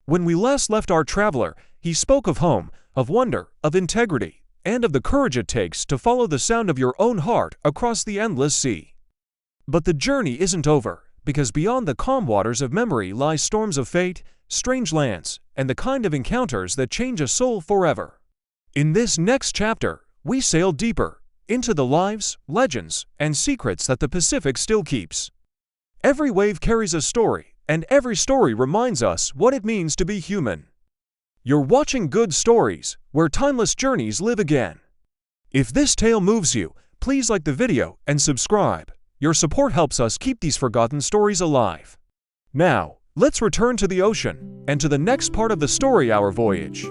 When we last left our traveler, he spoke of home, of wonder, of integrity, and of the courage it takes to follow the sound of your own heart across the endless sea. But the journey isn't over, because beyond the calm waters of memory lie storms of fate, strange lands, and the kind of encounters that change a soul forever. In this next chapter, we sail deeper into the lives, legends, and secrets that the Pacific still keeps. Every wave carries a story, and every story reminds us what it means to be human. You're watching Good Stories, where timeless journeys live again. If this tale moves you, please like the video and subscribe. Your support helps us keep these forgotten stories alive. Now, let's return to the ocean and to the next part of the story, our voyage.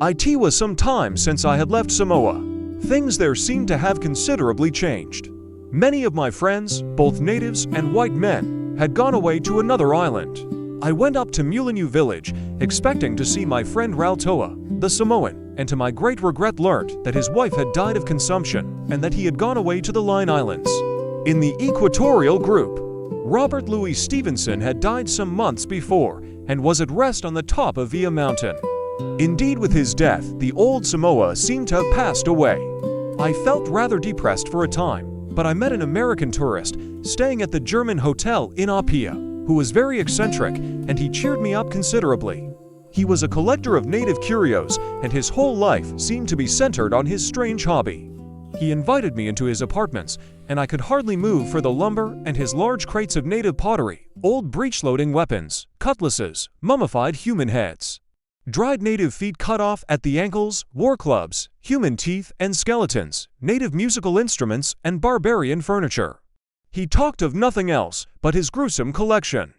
It was some time since I had left Samoa. Things there seemed to have considerably changed. Many of my friends, both natives and white men, had gone away to another island. I went up to Mulinu village, expecting to see my friend Rautoa, the Samoan, and to my great regret learnt that his wife had died of consumption and that he had gone away to the Line Islands. In the equatorial group, Robert Louis Stevenson had died some months before and was at rest on the top of Via Mountain. Indeed, with his death, the old Samoa seemed to have passed away. I felt rather depressed for a time, but I met an American tourist staying at the German hotel in Apia, who was very eccentric, and he cheered me up considerably. He was a collector of native curios, and his whole life seemed to be centered on his strange hobby. He invited me into his apartments, and I could hardly move for the lumber and his large crates of native pottery, old breech-loading weapons, cutlasses, mummified human heads, dried native feet cut off at the ankles, war clubs, human teeth and skeletons, native musical instruments, and barbarian furniture. He talked of nothing else but his gruesome collection.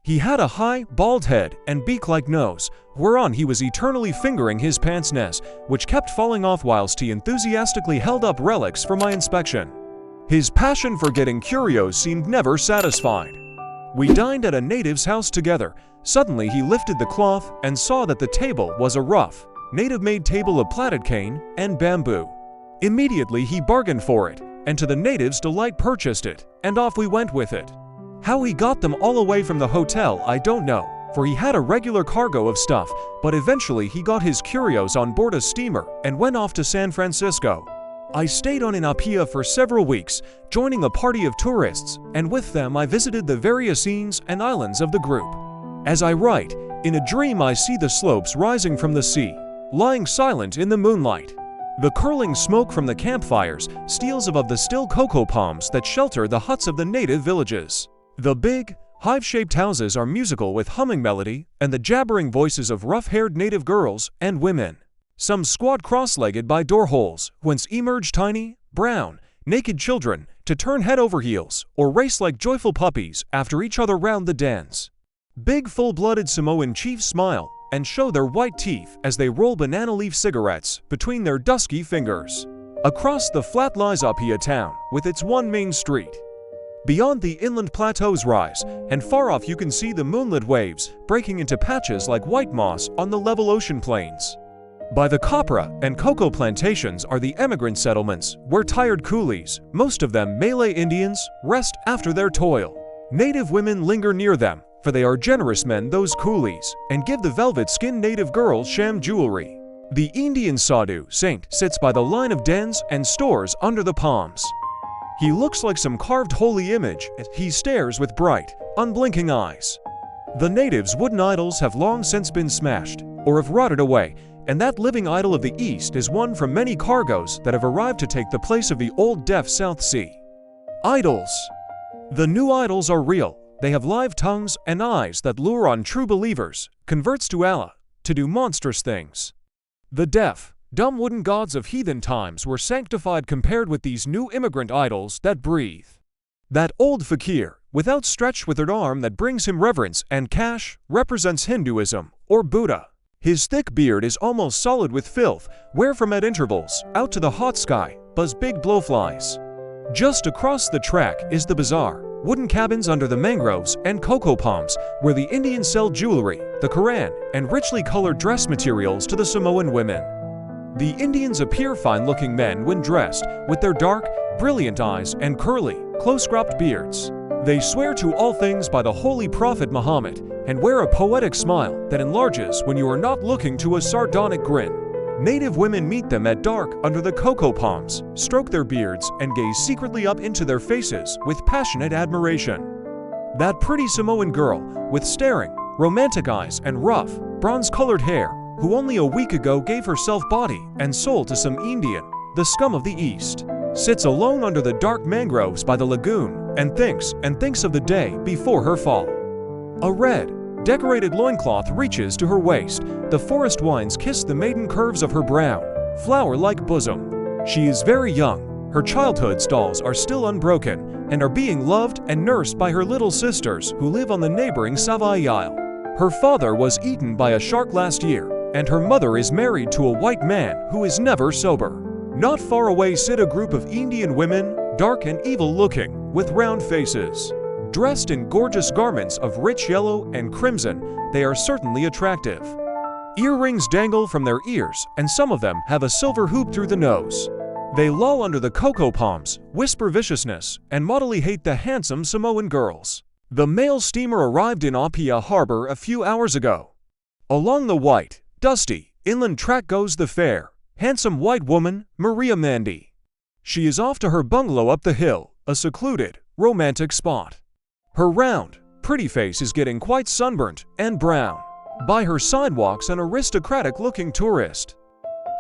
He had a high, bald head and beak-like nose, whereon he was eternally fingering his pince-nez, which kept falling off whilst he enthusiastically held up relics for my inspection. His passion for getting curios seemed never satisfied. We dined at a native's house together. Suddenly he lifted the cloth and saw that the table was a rough, native-made table of plaited cane and bamboo. Immediately he bargained for it, and to the native's delight purchased it, and off we went with it. How he got them all away from the hotel I don't know, for he had a regular cargo of stuff, but eventually he got his curios on board a steamer and went off to San Francisco. I stayed on in Apia for several weeks, joining a party of tourists, and with them I visited the various scenes and islands of the group. As I write, in a dream I see the slopes rising from the sea, lying silent in the moonlight. The curling smoke from the campfires steals above the still cocoa palms that shelter the huts of the native villages. The big, hive-shaped houses are musical with humming melody and the jabbering voices of rough-haired native girls and women. Some squat cross-legged by door-holes, whence emerge tiny, brown, naked children to turn head over heels or race like joyful puppies after each other round the dens. Big full-blooded Samoan chiefs smile and show their white teeth as they roll banana leaf cigarettes between their dusky fingers. Across the flat lies Apia town with its one main street. Beyond the inland plateaus rise, and far off you can see the moonlit waves breaking into patches like white moss on the level ocean plains. By the copra and cocoa plantations are the emigrant settlements, where tired coolies, most of them Malay Indians, rest after their toil. Native women linger near them, for they are generous men, those coolies, and give the velvet-skinned native girls sham jewelry. The Indian sadhu saint sits by the line of dens and stores under the palms. He looks like some carved holy image as he stares with bright, unblinking eyes. The natives' wooden idols have long since been smashed, or have rotted away, and that living idol of the East is one from many cargoes that have arrived to take the place of the old deaf South Sea. Idols. The new idols are real. They have live tongues and eyes that lure on true believers, converts to Allah, to do monstrous things. The deaf, dumb wooden gods of heathen times were sanctified compared with these new immigrant idols that breathe. That old fakir, with outstretched withered arm that brings him reverence and cash, represents Hinduism, or Buddha. His thick beard is almost solid with filth, where from at intervals, out to the hot sky, buzz big blowflies. Just across the track is the bazaar, wooden cabins under the mangroves and cocoa palms, where the Indians sell jewelry, the Quran, and richly colored dress materials to the Samoan women. The Indians appear fine-looking men when dressed, with their dark, brilliant eyes and curly, close-cropped beards. They swear to all things by the Holy Prophet Muhammad and wear a poetic smile that enlarges when you are not looking to a sardonic grin. Native women meet them at dark under the cocoa palms, stroke their beards, and gaze secretly up into their faces with passionate admiration. That pretty Samoan girl with staring, romantic eyes and rough, bronze-colored hair, who only a week ago gave herself body and soul to some Indian, the scum of the East, sits alone under the dark mangroves by the lagoon and thinks of the day before her fall. A red, decorated loincloth reaches to her waist. The forest winds kiss the maiden curves of her brown, flower-like bosom. She is very young. Her childhood's dolls are still unbroken and are being loved and nursed by her little sisters who live on the neighboring Savaii Isle. Her father was eaten by a shark last year, and her mother is married to a white man who is never sober. Not far away sit a group of Indian women, dark and evil-looking, with round faces. Dressed in gorgeous garments of rich yellow and crimson, they are certainly attractive. Earrings dangle from their ears, and some of them have a silver hoop through the nose. They loll under the cocoa palms, whisper viciousness, and moodily hate the handsome Samoan girls. The mail steamer arrived in Apia harbor a few hours ago. Along the white, dusty, inland track goes the fair, handsome white woman, Maria Mandy. She is off to her bungalow up the hill, a secluded, romantic spot. Her round, pretty face is getting quite sunburnt and brown. By her side walks an aristocratic-looking tourist.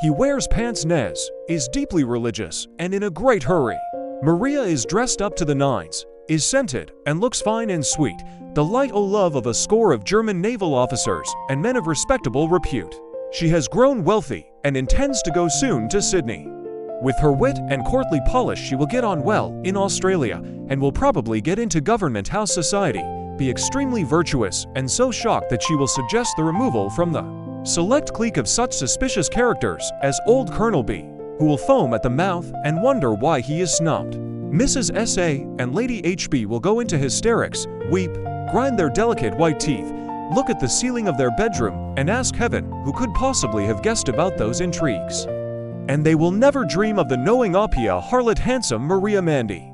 He wears pince-nez, is deeply religious, and in a great hurry. Maria is dressed up to the nines, is scented, and looks fine and sweet, the light o' love of a score of German naval officers and men of respectable repute. She has grown wealthy and intends to go soon to Sydney. With her wit and courtly polish she will get on well in Australia and will probably get into government house society, be extremely virtuous and so shocked that she will suggest the removal from the select clique of such suspicious characters as old Colonel B, who will foam at the mouth and wonder why he is snubbed. Mrs. S.A. and Lady H.B. will go into hysterics, weep, grind their delicate white teeth, look at the ceiling of their bedroom, and ask heaven who could possibly have guessed about those intrigues. And they will never dream of the knowing Apia harlot handsome Maria Mandy.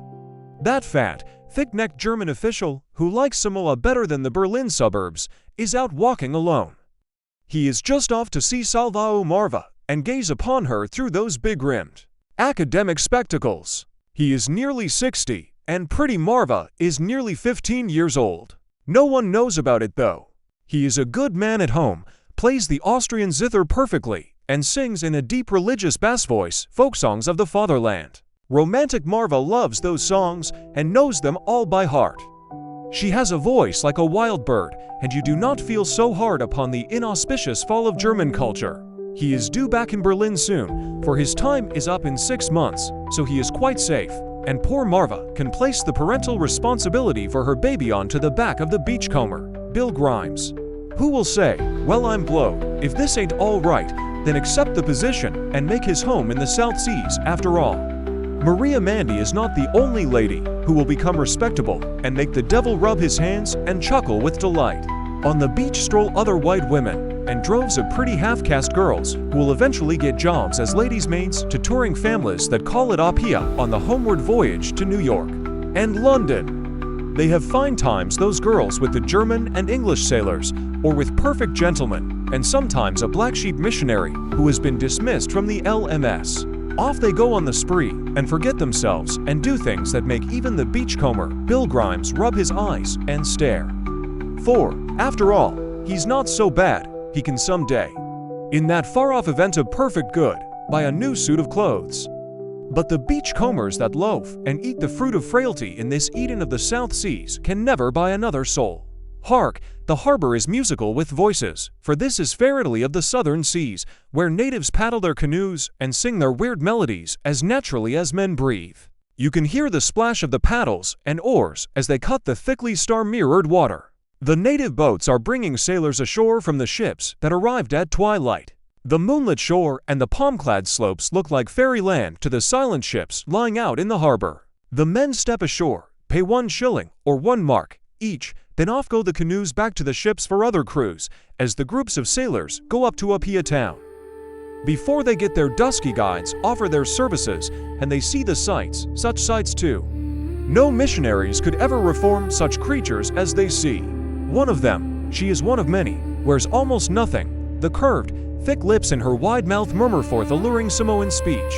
That fat, thick-necked German official, who likes Samoa better than the Berlin suburbs, is out walking alone. He is just off to see Salvao Marva and gaze upon her through those big-rimmed academic spectacles. He is nearly 60, and pretty Marva is nearly 15 years old. No one knows about it though. He is a good man at home, plays the Austrian zither perfectly, and sings in a deep religious bass voice folk songs of the fatherland. Romantic Marva loves those songs and knows them all by heart. She has a voice like a wild bird, and you do not feel so hard upon the inauspicious fall of German culture. He is due back in Berlin soon, for his time is up in 6 months, so he is quite safe, and poor Marva can place the parental responsibility for her baby onto the back of the beachcomber, Bill Grimes. Who will say, well, I'm blowed, if this ain't all right, then accept the position and make his home in the South Seas after all. Maria Mandy is not the only lady who will become respectable and make the devil rub his hands and chuckle with delight. On the beach stroll other white women and droves of pretty half-caste girls who will eventually get jobs as ladies' maids to touring families that call at Apia on the homeward voyage to New York and London. They have fine times, those girls, with the German and English sailors, or with perfect gentlemen, and sometimes a black sheep missionary who has been dismissed from the LMS. Off they go on the spree and forget themselves and do things that make even the beachcomber, Bill Grimes, rub his eyes and stare. For, after all, he's not so bad, he can someday, in that far-off event of perfect good, buy a new suit of clothes. But the beachcombers that loaf and eat the fruit of frailty in this Eden of the South Seas can never buy another soul. Hark, the harbor is musical with voices, for this is fair Italy of the southern seas, where natives paddle their canoes and sing their weird melodies as naturally as men breathe. You can hear the splash of the paddles and oars as they cut the thickly star-mirrored water. The native boats are bringing sailors ashore from the ships that arrived at twilight. The moonlit shore and the palm-clad slopes look like fairyland to the silent ships lying out in the harbor. The men step ashore, pay 1 shilling or 1 mark each, then off go the canoes back to the ships for other crews, as the groups of sailors go up to Apia town. Before they get there, dusky guides offer their services, and they see the sights, such sights too. No missionaries could ever reform such creatures as they see. One of them, she is one of many, wears almost nothing. The curved, thick lips in her wide mouth murmur forth alluring Samoan speech.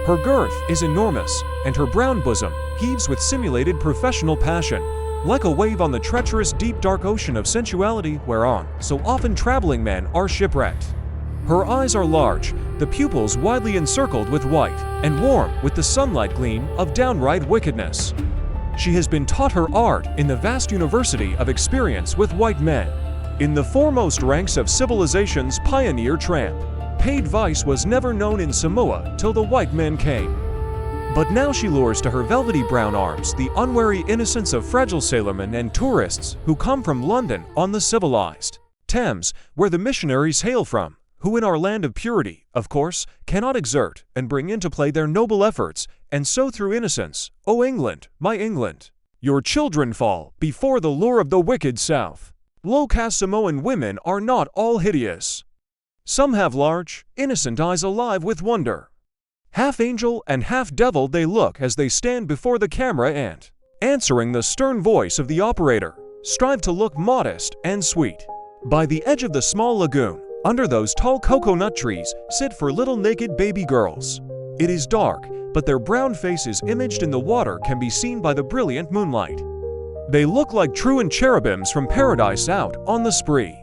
Her girth is enormous, and her brown bosom heaves with simulated professional passion, like a wave on the treacherous deep dark ocean of sensuality whereon so often traveling men are shipwrecked. Her eyes are large, the pupils widely encircled with white, and warm with the sunlight gleam of downright wickedness. She has been taught her art in the vast university of experience with white men. In the foremost ranks of civilization's pioneer tramp, paid vice was never known in Samoa till the white men came. But now she lures to her velvety brown arms the unwary innocence of fragile sailormen and tourists who come from London on the civilized Thames, where the missionaries hail from, who in our land of purity, of course, cannot exert and bring into play their noble efforts, and so through innocence, O England, my England, your children fall before the lure of the wicked South. Low-caste Samoan women are not all hideous. Some have large, innocent eyes alive with wonder. Half angel and half devil they look as they stand before the camera and, answering the stern voice of the operator, strive to look modest and sweet. By the edge of the small lagoon, under those tall coconut trees, sit 4 little naked baby girls. It is dark, but their brown faces imaged in the water can be seen by the brilliant moonlight. They look like truant cherubims from paradise out on the spree,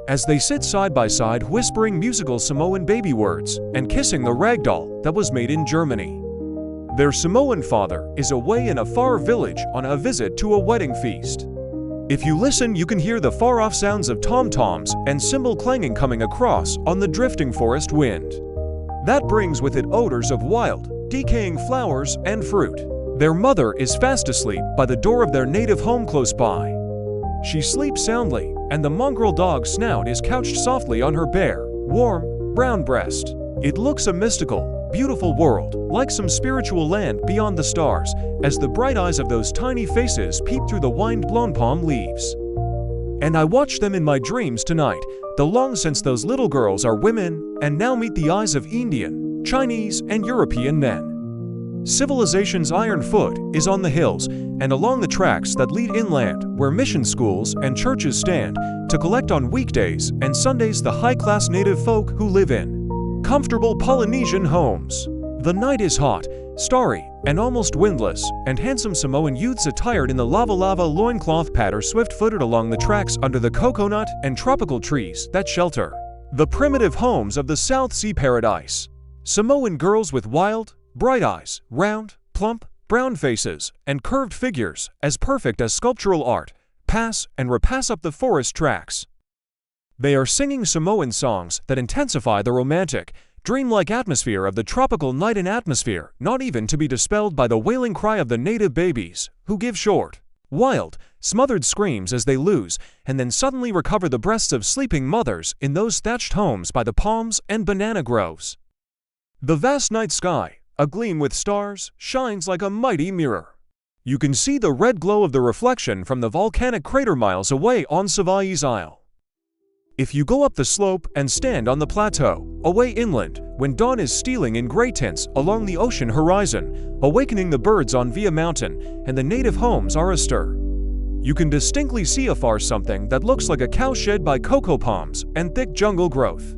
as they sit side by side whispering musical Samoan baby words and kissing the ragdoll that was made in Germany. Their Samoan father is away in a far village on a visit to a wedding feast. If you listen, you can hear the far-off sounds of tom-toms and cymbal clanging coming across on the drifting forest wind. That brings with it odors of wild, decaying flowers and fruit. Their mother is fast asleep by the door of their native home close by. She sleeps soundly, and the mongrel dog's snout is couched softly on her bare, warm, brown breast. It looks a mystical, beautiful world, like some spiritual land beyond the stars, as the bright eyes of those tiny faces peep through the wind-blown palm leaves. And I watch them in my dreams tonight, though long since those little girls are women, and now meet the eyes of Indian, Chinese, and European men. Civilization's iron foot is on the hills and along the tracks that lead inland, where mission schools and churches stand to collect on weekdays and Sundays the high-class native folk who live in comfortable Polynesian homes. The night is hot, starry, and almost windless, and handsome Samoan youths attired in the lava loincloth patter swift-footed along the tracks under the coconut and tropical trees that shelter the primitive homes of the South Sea paradise. Samoan girls with wild, bright eyes, round, plump, brown faces, and curved figures, as perfect as sculptural art, pass and repass up the forest tracks. They are singing Samoan songs that intensify the romantic, dreamlike atmosphere of the tropical night, an atmosphere not even to be dispelled by the wailing cry of the native babies, who give short, wild, smothered screams as they lose and then suddenly recover the breasts of sleeping mothers in those thatched homes by the palms and banana groves. The vast night sky, agleam with stars, shines like a mighty mirror. You can see the red glow of the reflection from the volcanic crater miles away on Savai's Isle. If you go up the slope and stand on the plateau, away inland, when dawn is stealing in gray tints along the ocean horizon, awakening the birds on Via Mountain, and the native homes are astir, you can distinctly see afar something that looks like a cowshed by cocoa palms and thick jungle growth.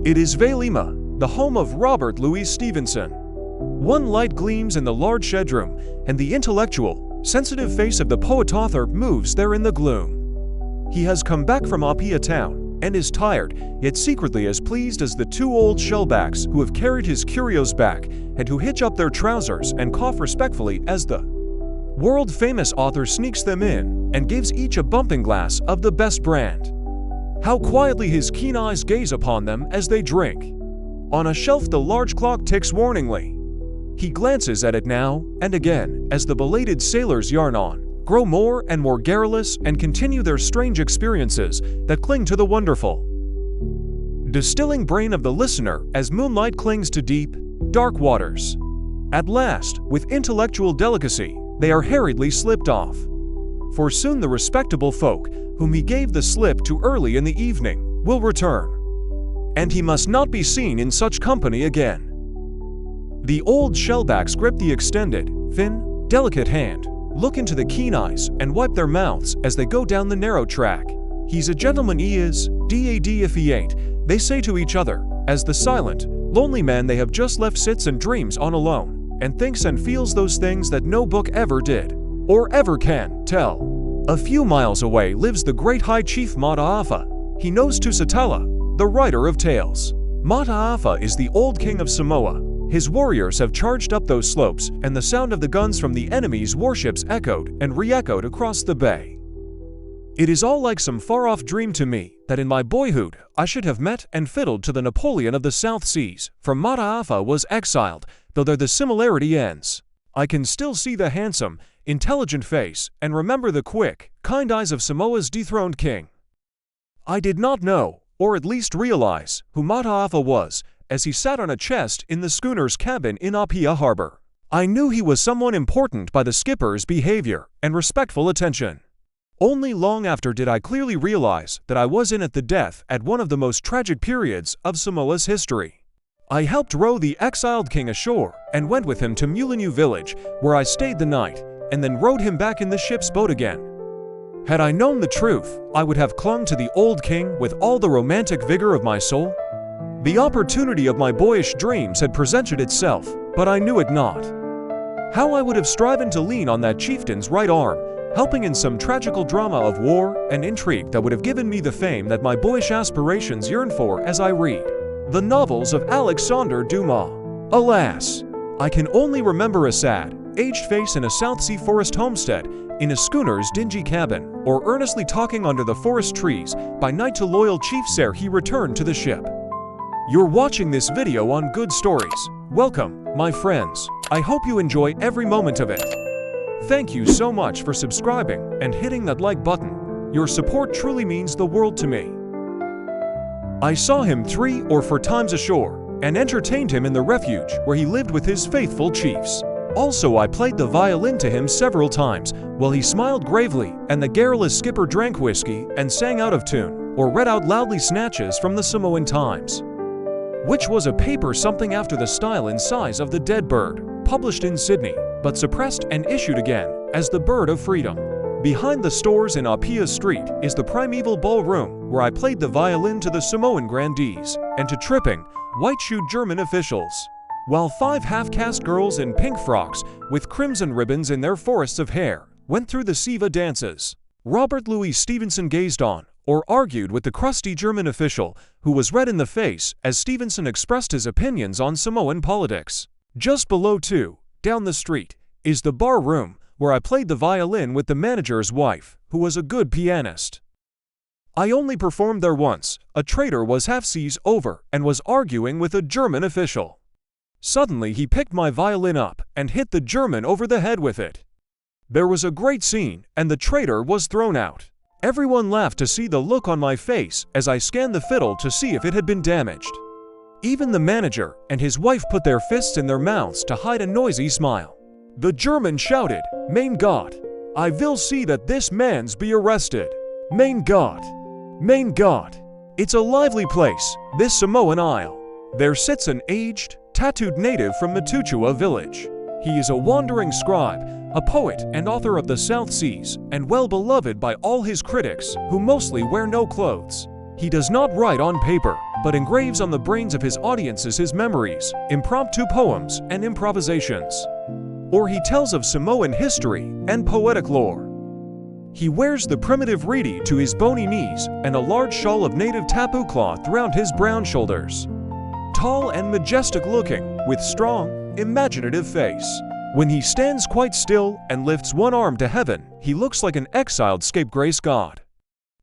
It is Vailima, the home of Robert Louis Stevenson. One light gleams in the large shedroom, and the intellectual, sensitive face of the poet-author moves there in the gloom. He has come back from Apia town, and is tired, yet secretly as pleased as the 2 old shellbacks who have carried his curios back, and who hitch up their trousers and cough respectfully as the world-famous author sneaks them in, and gives each a bumping glass of the best brand. How quietly his keen eyes gaze upon them as they drink. On a shelf the large clock ticks warningly. He glances at it now and again as the belated sailors yarn on, grow more and more garrulous, and continue their strange experiences that cling to the wonderful, distilling brain of the listener as moonlight clings to deep, dark waters. At last, with intellectual delicacy, they are hurriedly slipped off. For soon the respectable folk, whom he gave the slip to early in the evening, will return, and he must not be seen in such company again. The old shellbacks grip the extended, thin, delicate hand, look into the keen eyes, and wipe their mouths as they go down the narrow track. He's a gentleman he is, dad if he ain't, they say to each other, as the silent, lonely man they have just left sits and dreams on alone, and thinks and feels those things that no book ever did, or ever can, tell. A few miles away lives the great High Chief Mataafa. He knows Tusitala, the writer of tales. Mataafa is the old king of Samoa. His warriors have charged up those slopes, and the sound of the guns from the enemy's warships echoed and re-echoed across the bay. It is all like some far-off dream to me that in my boyhood I should have met and fiddled to the Napoleon of the South Seas, for Mataafa was exiled, though there the similarity ends. I can still see the handsome, intelligent face and remember the quick, kind eyes of Samoa's dethroned king. I did not know, or at least realize, who Mataafa was as he sat on a chest in the schooner's cabin in Apia harbor. I knew he was someone important by the skipper's behavior and respectful attention. Only long after did I clearly realize that I was in at the death at one of the most tragic periods of Samoa's history. I helped row the exiled king ashore and went with him to Mulinu village, where I stayed the night, and then rowed him back in the ship's boat again. Had I known the truth, I would have clung to the old king with all the romantic vigor of my soul. The opportunity of my boyish dreams had presented itself, but I knew it not. How I would have striven to lean on that chieftain's right arm, helping in some tragical drama of war and intrigue that would have given me the fame that my boyish aspirations yearned for as I read the novels of Alexandre Dumas. Alas, I can only remember a sad, aged face in a South Sea forest homestead, in a schooner's dingy cabin, or earnestly talking under the forest trees by night to loyal chiefs ere he returned to the ship. You're watching this video on Good Stories. Welcome, my friends. I hope you enjoy every moment of it. Thank you so much for subscribing and hitting that like button. Your support truly means the world to me. I saw him 3 or 4 times ashore and entertained him in the refuge where he lived with his faithful chiefs. Also, I played the violin to him several times while he smiled gravely and the garrulous skipper drank whiskey and sang out of tune or read out loudly snatches from the Samoan Times, which was a paper something after the style and size of the Dead Bird, published in Sydney, but suppressed and issued again as the Bird of Freedom. Behind the stores in Apia Street is the primeval ballroom where I played the violin to the Samoan grandees and to tripping, white-shoed German officials, while 5 half-caste girls in pink frocks with crimson ribbons in their forests of hair went through the Siva dances. Robert Louis Stevenson gazed on, or argued with the crusty German official who was red in the face as Stevenson expressed his opinions on Samoan politics. Just below down the street, is the bar room where I played the violin with the manager's wife, who was a good pianist. I only performed there once. A trader was half seas over and was arguing with a German official. Suddenly he picked my violin up and hit the German over the head with it. There was a great scene and the trader was thrown out. Everyone laughed to see the look on my face as I scanned the fiddle to see if it had been damaged. Even the manager and his wife put their fists in their mouths to hide a noisy smile. The German shouted, "Mein Gott! I will see that this man's be arrested. Mein Gott! Mein Gott!" It's a lively place, this Samoan Isle. There sits an aged, tattooed native from Matuchua village. He is a wandering scribe, a poet and author of the South Seas, and well beloved by all his critics, who mostly wear no clothes. He does not write on paper, but engraves on the brains of his audiences his memories, impromptu poems, and improvisations. Or he tells of Samoan history and poetic lore. He wears the primitive reedy to his bony knees and a large shawl of native tapu cloth around his brown shoulders. Tall and majestic looking, with strong, imaginative face. When he stands quite still and lifts one arm to heaven, he looks like an exiled scapegrace god.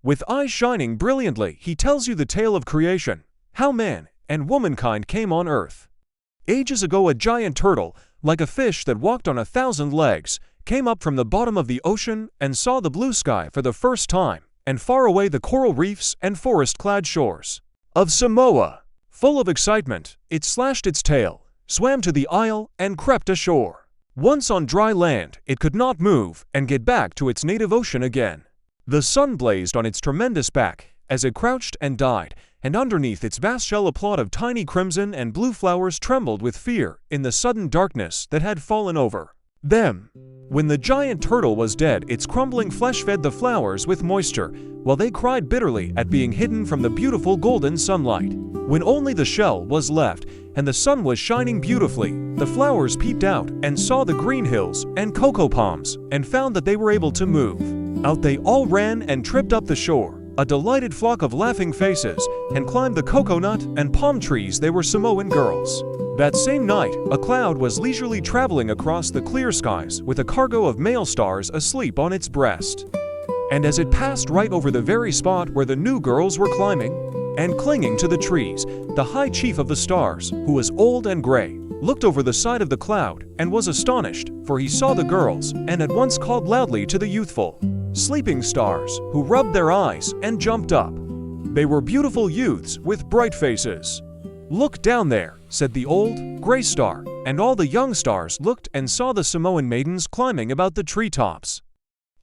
With eyes shining brilliantly, he tells you the tale of creation, how man and womankind came on earth. Ages ago a giant turtle, like a fish that walked on 1,000 legs, came up from the bottom of the ocean and saw the blue sky for the first time, and far away the coral reefs and forest-clad shores of Samoa. Full of excitement, it slashed its tail, swam to the isle, and crept ashore. Once on dry land, it could not move and get back to its native ocean again. The sun blazed on its tremendous back as it crouched and died, and underneath its vast shell a plot of tiny crimson and blue flowers trembled with fear in the sudden darkness that had fallen over them. When the giant turtle was dead, its crumbling flesh fed the flowers with moisture, while they cried bitterly at being hidden from the beautiful golden sunlight. When only the shell was left, and the sun was shining beautifully, the flowers peeped out and saw the green hills and cocoa palms, and found that they were able to move. Out they all ran and tripped up the shore, a delighted flock of laughing faces, and climbed the coconut and palm trees. They were Samoan girls. That same night, a cloud was leisurely traveling across the clear skies with a cargo of male stars asleep on its breast. And as it passed right over the very spot where the new girls were climbing and clinging to the trees, the high chief of the stars, who was old and gray, looked over the side of the cloud and was astonished, for he saw the girls and at once called loudly to the youthful, sleeping stars, who rubbed their eyes and jumped up. They were beautiful youths with bright faces. "Look down there," said the old, gray star, and all the young stars looked and saw the Samoan maidens climbing about the treetops.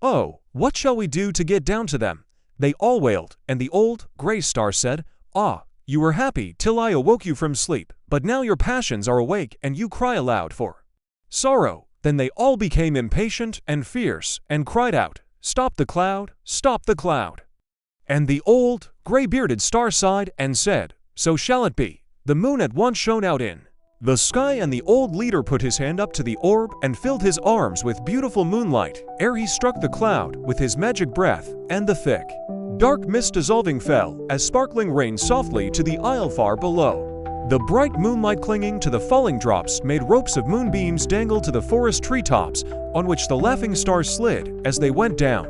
"Oh, what shall we do to get down to them?" they all wailed, and the old, gray star said, "Ah, you were happy till I awoke you from sleep, but now your passions are awake and you cry aloud for sorrow." Then they all became impatient and fierce and cried out, "Stop the cloud, stop the cloud." And the old, gray-bearded star sighed and said, "So shall it be." The moon at once shone out in the sky, and the old leader put his hand up to the orb and filled his arms with beautiful moonlight ere he struck the cloud with his magic breath, and the thick, dark mist dissolving fell as sparkling rain softly to the isle far below. The bright moonlight clinging to the falling drops made ropes of moonbeams dangle to the forest treetops, on which the laughing stars slid as they went down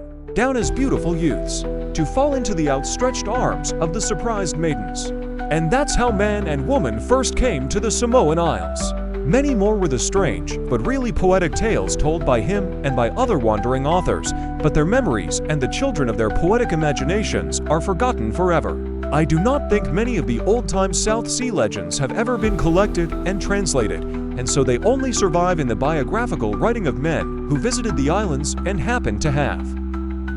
as beautiful youths, to fall into the outstretched arms of the surprised maidens. And that's how man and woman first came to the Samoan Isles. Many more were the strange, but really poetic tales told by him and by other wandering authors, but their memories and the children of their poetic imaginations are forgotten forever. I do not think many of the old-time South Sea legends have ever been collected and translated, and so they only survive in the biographical writing of men who visited the islands and happened to have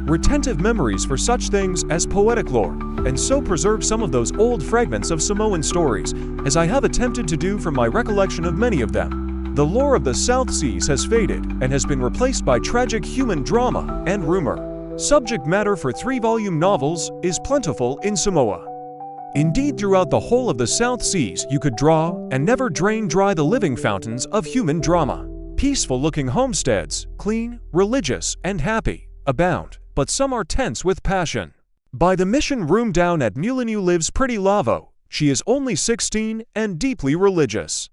retentive memories for such things as poetic lore, and so preserve some of those old fragments of Samoan stories, as I have attempted to do from my recollection of many of them. The lore of the South Seas has faded and has been replaced by tragic human drama and rumor. Subject matter for 3-volume novels is plentiful in Samoa. Indeed, throughout the whole of the South Seas you could draw and never drain dry the living fountains of human drama. Peaceful-looking homesteads, clean, religious, and happy, abound, but some are tense with passion. By the mission room down at Mulinu lives pretty Lavo. She is only 16 and deeply religious.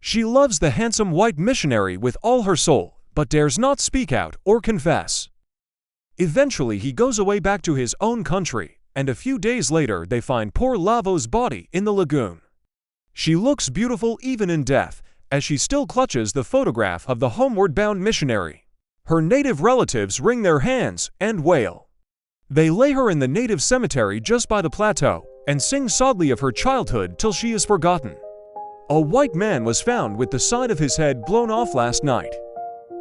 She loves the handsome white missionary with all her soul, but dares not speak out or confess. Eventually he goes away back to his own country, and a few days later they find poor Lavo's body in the lagoon. She looks beautiful even in death, as she still clutches the photograph of the homeward-bound missionary. Her native relatives wring their hands and wail. They lay her in the native cemetery just by the plateau and sing sadly of her childhood till she is forgotten. A white man was found with the side of his head blown off last night.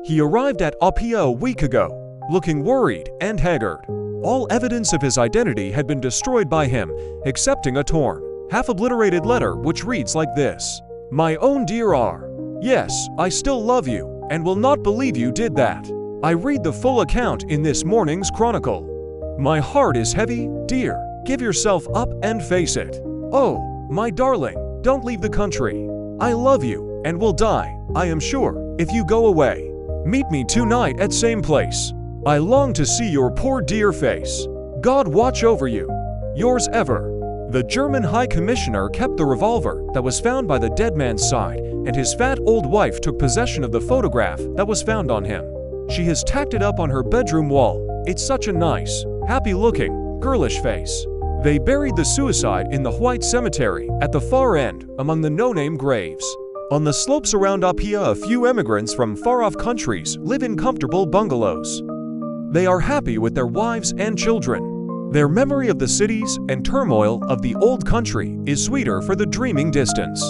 He arrived at Apia a week ago, looking worried and haggard. All evidence of his identity had been destroyed by him, excepting a torn, half-obliterated letter which reads like this: "My own dear R. Yes, I still love you, and will not believe you did that. I read the full account in this morning's chronicle. My heart is heavy, dear. Give yourself up and face it. Oh, my darling, don't leave the country. I love you, and will die, I am sure, if you go away. Meet me tonight at same place. I long to see your poor dear face. God watch over you. Yours ever." The German High Commissioner kept the revolver that was found by the dead man's side, and his fat old wife took possession of the photograph that was found on him. She has tacked it up on her bedroom wall. It's such a nice, happy-looking, girlish face. They buried the suicide in the white cemetery at the far end among the no-name graves. On the slopes around Apia, a few emigrants from far-off countries live in comfortable bungalows. They are happy with their wives and children. Their memory of the cities and turmoil of the old country is sweeter for the dreaming distance.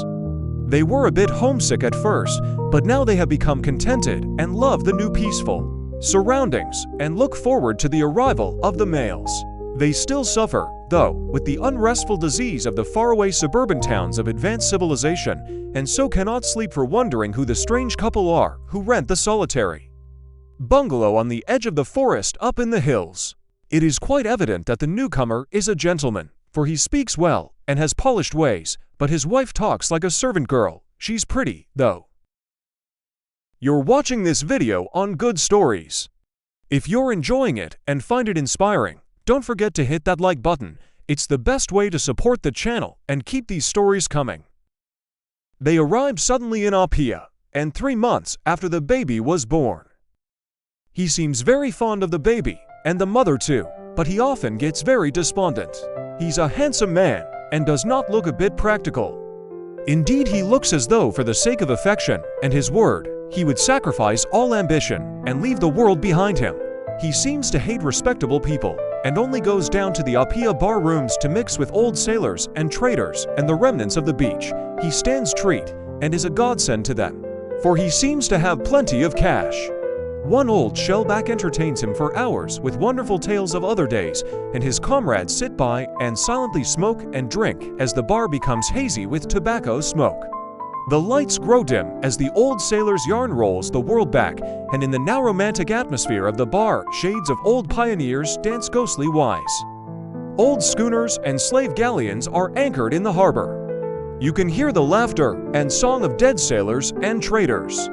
They were a bit homesick at first, but now they have become contented and love the new peaceful surroundings and look forward to the arrival of the males. They still suffer though, with the unrestful disease of the faraway suburban towns of advanced civilization, and so cannot sleep for wondering who the strange couple are who rent the solitary bungalow on the edge of the forest up in the hills. It is quite evident that the newcomer is a gentleman, for he speaks well and has polished ways, but his wife talks like a servant girl. She's pretty, though. You're watching this video on Good Stories. If you're enjoying it and find it inspiring, don't forget to hit that like button. It's the best way to support the channel and keep these stories coming. They arrived suddenly in Apia, and 3 months after the baby was born. He seems very fond of the baby, and the mother too, but he often gets very despondent. He's a handsome man, and does not look a bit practical. Indeed, he looks as though for the sake of affection and his word, he would sacrifice all ambition and leave the world behind him. He seems to hate respectable people, and only goes down to the Apia bar rooms to mix with old sailors and traders and the remnants of the beach. He stands treat, and is a godsend to them, for he seems to have plenty of cash. One old shellback entertains him for hours with wonderful tales of other days, and his comrades sit by and silently smoke and drink as the bar becomes hazy with tobacco smoke. The lights grow dim as the old sailor's yarn rolls the world back, and in the now romantic atmosphere of the bar, shades of old pioneers dance ghostly wise. Old schooners and slave galleons are anchored in the harbor. You can hear the laughter and song of dead sailors and traders.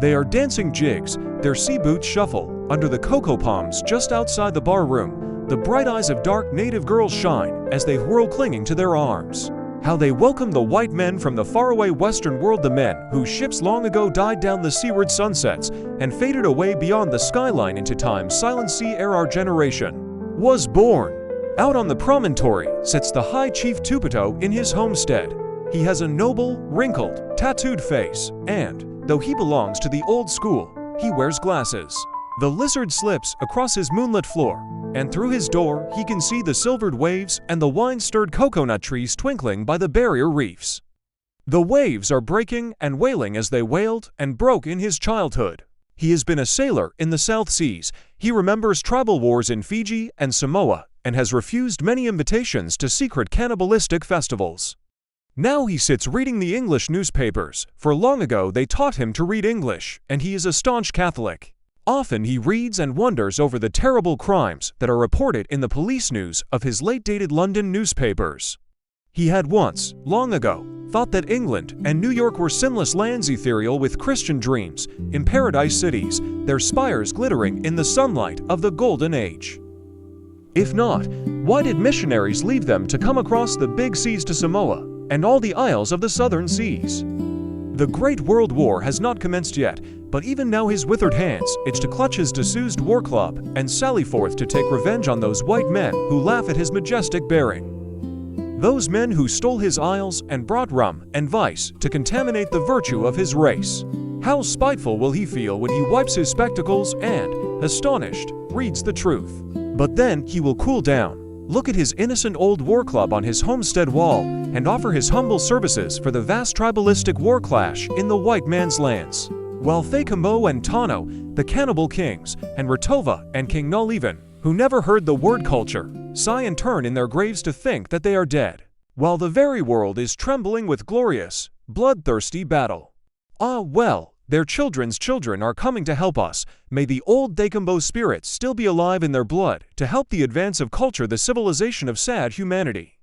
They are dancing jigs, their sea boots shuffle, under the cocoa palms just outside the bar room. The bright eyes of dark native girls shine as they whirl clinging to their arms. How they welcome the white men from the faraway western world, the men whose ships long ago died down the seaward sunsets and faded away beyond the skyline into time's silent sea ere our generation was born. Out on the promontory sits the High Chief Tupito in his homestead. He has a noble, wrinkled, tattooed face, and, though he belongs to the old school, he wears glasses. The lizard slips across his moonlit floor, and through his door he can see the silvered waves and the wine-stirred coconut trees twinkling by the barrier reefs. The waves are breaking and wailing as they wailed and broke in his childhood. He has been a sailor in the South Seas. He remembers tribal wars in Fiji and Samoa, and has refused many invitations to secret cannibalistic festivals. Now he sits reading the English newspapers, for long ago they taught him to read English, and he is a staunch Catholic. Often he reads and wonders over the terrible crimes that are reported in the police news of his late-dated London newspapers. He had once, long ago, thought that England and New York were sinless lands ethereal with Christian dreams, in paradise cities, their spires glittering in the sunlight of the Golden Age. If not, why did missionaries leave them to come across the big seas to Samoa and all the isles of the southern seas? The Great World War has not commenced yet, but even now his withered hands itch to clutch his disused war club and sally forth to take revenge on those white men who laugh at his majestic bearing. Those men who stole his isles and brought rum and vice to contaminate the virtue of his race. How spiteful will he feel when he wipes his spectacles and, astonished, reads the truth. But then he will cool down, look at his innocent old war club on his homestead wall, and offer his humble services for the vast tribalistic war clash in the white man's lands. While Thakamo and Tano, the cannibal kings, and Ratova and King Null even, who never heard the word culture, sigh and turn in their graves to think that they are dead, while the very world is trembling with glorious, bloodthirsty battle. Ah well, their children's children are coming to help us. May the old Thakamo spirits still be alive in their blood to help the advance of culture, the civilization of sad humanity.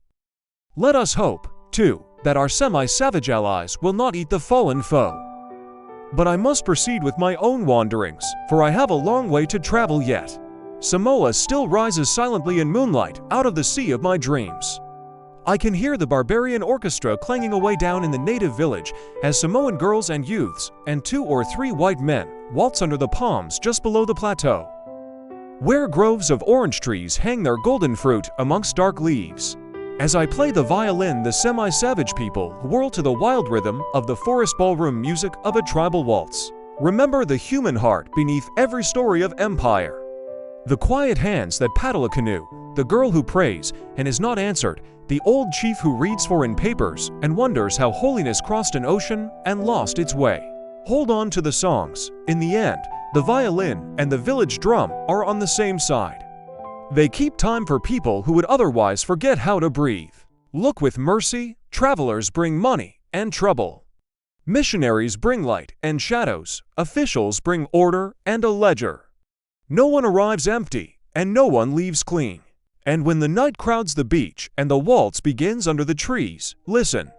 Let us hope, too, that our semi-savage allies will not eat the fallen foe. But I must proceed with my own wanderings, for I have a long way to travel yet. Samoa still rises silently in moonlight out of the sea of my dreams. I can hear the barbarian orchestra clanging away down in the native village as Samoan girls and youths and 2 or 3 white men waltz under the palms just below the plateau, where groves of orange trees hang their golden fruit amongst dark leaves. As I play the violin, the semi-savage people whirl to the wild rhythm of the forest ballroom music of a tribal waltz. Remember the human heart beneath every story of empire. The quiet hands that paddle a canoe, the girl who prays and is not answered, the old chief who reads foreign papers and wonders how holiness crossed an ocean and lost its way. Hold on to the songs. In the end, the violin and the village drum are on the same side. They keep time for people who would otherwise forget how to breathe. Look with mercy, travelers bring money and trouble. Missionaries bring light and shadows, officials bring order and a ledger. No one arrives empty, and no one leaves clean. And when the night crowds the beach and the waltz begins under the trees, listen.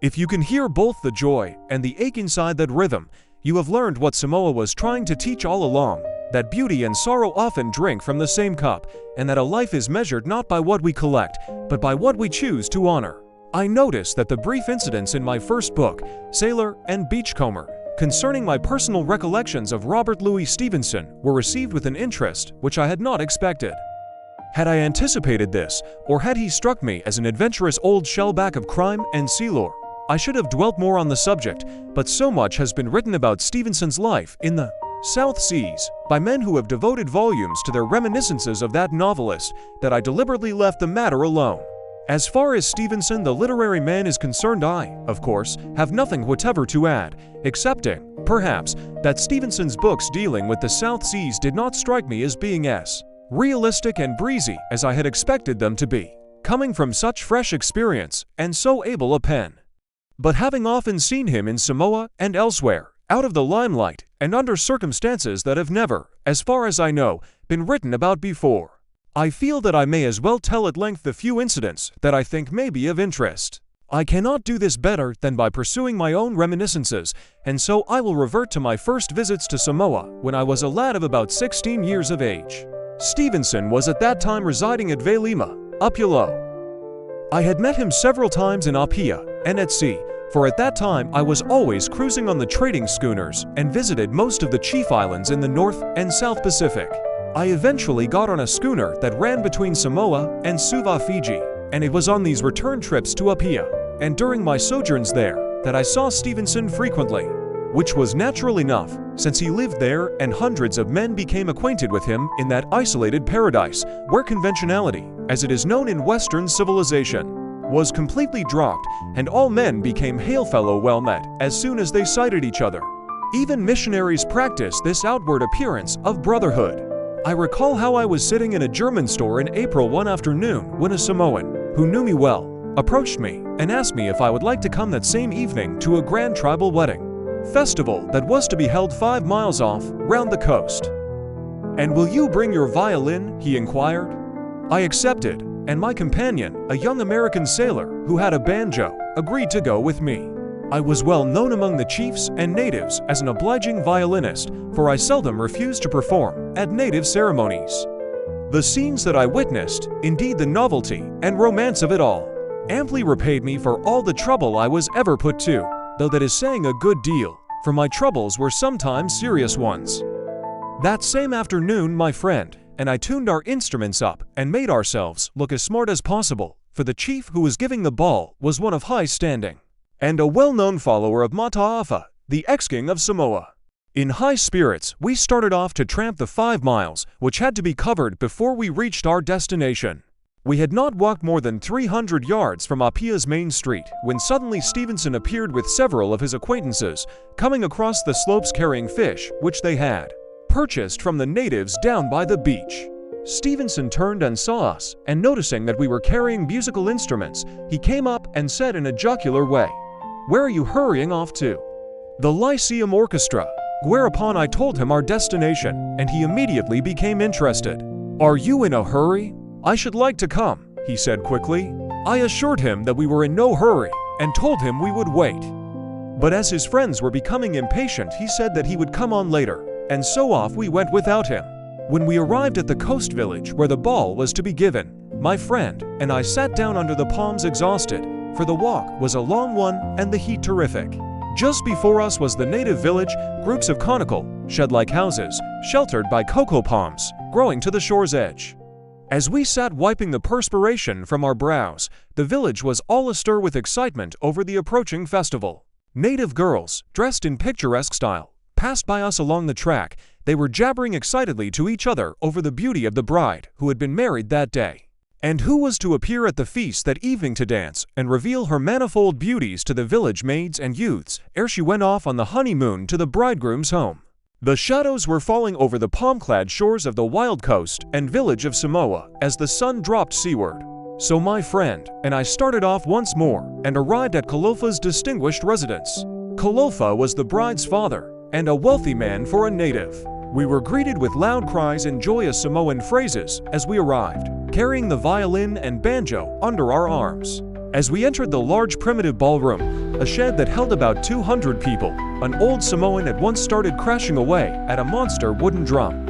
If you can hear both the joy and the ache inside that rhythm, you have learned what Samoa was trying to teach all along, that beauty and sorrow often drink from the same cup, and that a life is measured not by what we collect, but by what we choose to honor. I noticed that the brief incidents in my first book, Sailor and Beachcomber, concerning my personal recollections of Robert Louis Stevenson were received with an interest which I had not expected. Had I anticipated this, or had he struck me as an adventurous old shellback of crime and sea lore, I should have dwelt more on the subject, but so much has been written about Stevenson's life in the South Seas by men who have devoted volumes to their reminiscences of that novelist that I deliberately left the matter alone. As far as Stevenson the literary man is concerned, I, of course, have nothing whatever to add, excepting, perhaps, that Stevenson's books dealing with the South Seas did not strike me as being as realistic and breezy as I had expected them to be, coming from such fresh experience and so able a pen. But having often seen him in Samoa and elsewhere, out of the limelight and under circumstances that have never, as far as I know, been written about before, I feel that I may as well tell at length the few incidents that I think may be of interest. I cannot do this better than by pursuing my own reminiscences, and so I will revert to my first visits to Samoa when I was a lad of about 16 years of age. Stevenson was at that time residing at Vailima, Upolu. I had met him several times in Apia and at sea, for at that time I was always cruising on the trading schooners and visited most of the chief islands in the North and South Pacific. I eventually got on a schooner that ran between Samoa and Suva, Fiji, and it was on these return trips to Apia, and during my sojourns there, that I saw Stevenson frequently, which was natural enough, since he lived there and hundreds of men became acquainted with him in that isolated paradise, where conventionality, as it is known in Western civilization, was completely dropped, and all men became hail fellow well met as soon as they sighted each other. Even missionaries practice this outward appearance of brotherhood. I recall how I was sitting in a German store in April one afternoon when a Samoan, who knew me well, approached me and asked me if I would like to come that same evening to a grand tribal wedding festival that was to be held 5 miles off, round the coast. "And will you bring your violin?" he inquired. I accepted, and my companion, a young American sailor who had a banjo, agreed to go with me. I was well known among the chiefs and natives as an obliging violinist, for I seldom refused to perform at native ceremonies. The scenes that I witnessed, indeed the novelty and romance of it all, amply repaid me for all the trouble I was ever put to, though that is saying a good deal, for my troubles were sometimes serious ones. That same afternoon my friend and I tuned our instruments up and made ourselves look as smart as possible, for the chief who was giving the ball was one of high standing, and a well-known follower of Mataafa, the ex-king of Samoa. In high spirits, we started off to tramp the 5 miles, which had to be covered before we reached our destination. We had not walked more than 300 yards from Apia's main street when suddenly Stevenson appeared with several of his acquaintances, coming across the slopes carrying fish, which they had purchased from the natives down by the beach. Stevenson turned and saw us, and noticing that we were carrying musical instruments, he came up and said in a jocular way, "Where are you hurrying off to?" "The Lyceum Orchestra," whereupon I told him our destination, and he immediately became interested. "Are you in a hurry?" "I should like to come," he said quickly. I assured him that we were in no hurry, and told him we would wait. But as his friends were becoming impatient, he said that he would come on later, and so off we went without him. When we arrived at the coast village where the ball was to be given, my friend and I sat down under the palms exhausted, for the walk was a long one and the heat terrific. Just before us was the native village, groups of conical, shed-like houses, sheltered by cocoa palms, growing to the shore's edge. As we sat wiping the perspiration from our brows, the village was all astir with excitement over the approaching festival. Native girls, dressed in picturesque style, passed by us along the track. They were jabbering excitedly to each other over the beauty of the bride who had been married that day, and who was to appear at the feast that evening to dance and reveal her manifold beauties to the village maids and youths ere she went off on the honeymoon to the bridegroom's home. The shadows were falling over the palm-clad shores of the wild coast and village of Samoa as the sun dropped seaward. So my friend and I started off once more and arrived at Kalofa's distinguished residence. Kalofa was the bride's father and a wealthy man for a native. We were greeted with loud cries and joyous Samoan phrases as we arrived, carrying the violin and banjo under our arms. As we entered the large primitive ballroom, a shed that held about 200 people, an old Samoan at once started crashing away at a monster wooden drum.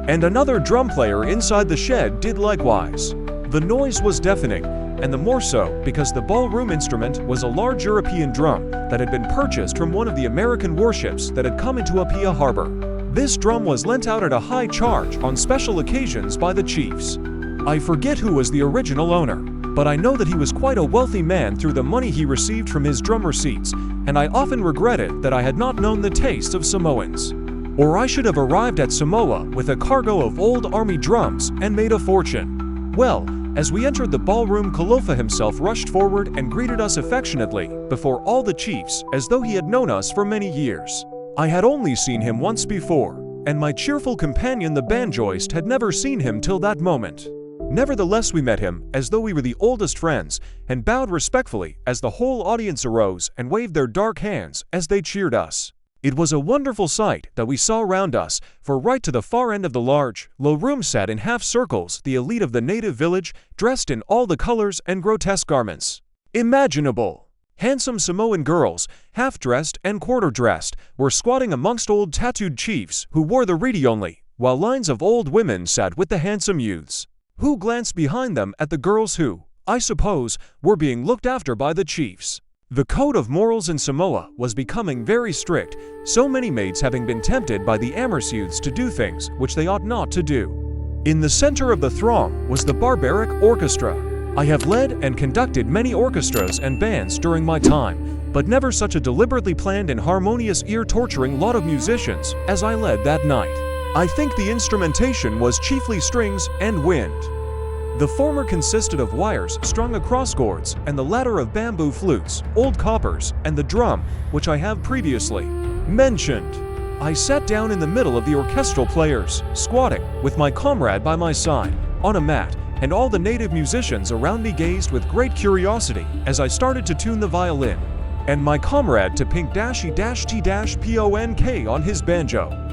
And another drum player inside the shed did likewise. The noise was deafening, and the more so because the ballroom instrument was a large European drum that had been purchased from one of the American warships that had come into Apia harbor. This drum was lent out at a high charge on special occasions by the chiefs. I forget who was the original owner, but I know that he was quite a wealthy man through the money he received from his drum receipts, and I often regretted that I had not known the taste of Samoans. Or I should have arrived at Samoa with a cargo of old army drums and made a fortune. Well, as we entered the ballroom, Kalofa himself rushed forward and greeted us affectionately before all the chiefs as though he had known us for many years. I had only seen him once before, and my cheerful companion the banjoist had never seen him till that moment. Nevertheless, we met him as though we were the oldest friends and bowed respectfully as the whole audience arose and waved their dark hands as they cheered us. It was a wonderful sight that we saw around us, for right to the far end of the large, low room sat in half circles the elite of the native village, dressed in all the colors and grotesque garments imaginable. Handsome Samoan girls, half-dressed and quarter-dressed, were squatting amongst old tattooed chiefs who wore the reedy only, while lines of old women sat with the handsome youths, who glanced behind them at the girls who, I suppose, were being looked after by the chiefs. The code of morals in Samoa was becoming very strict, so many maids having been tempted by the amorous youths to do things which they ought not to do. In the center of the throng was the barbaric orchestra. I have led and conducted many orchestras and bands during my time, but never such a deliberately planned and harmonious ear-torturing lot of musicians as I led that night. I think the instrumentation was chiefly strings and wind. The former consisted of wires strung across cords, and the latter of bamboo flutes, old coppers, and the drum, which I have previously mentioned. I sat down in the middle of the orchestral players, squatting, with my comrade by my side, on a mat, and all the native musicians around me gazed with great curiosity as I started to tune the violin, and my comrade to pink-t-ponk on his banjo.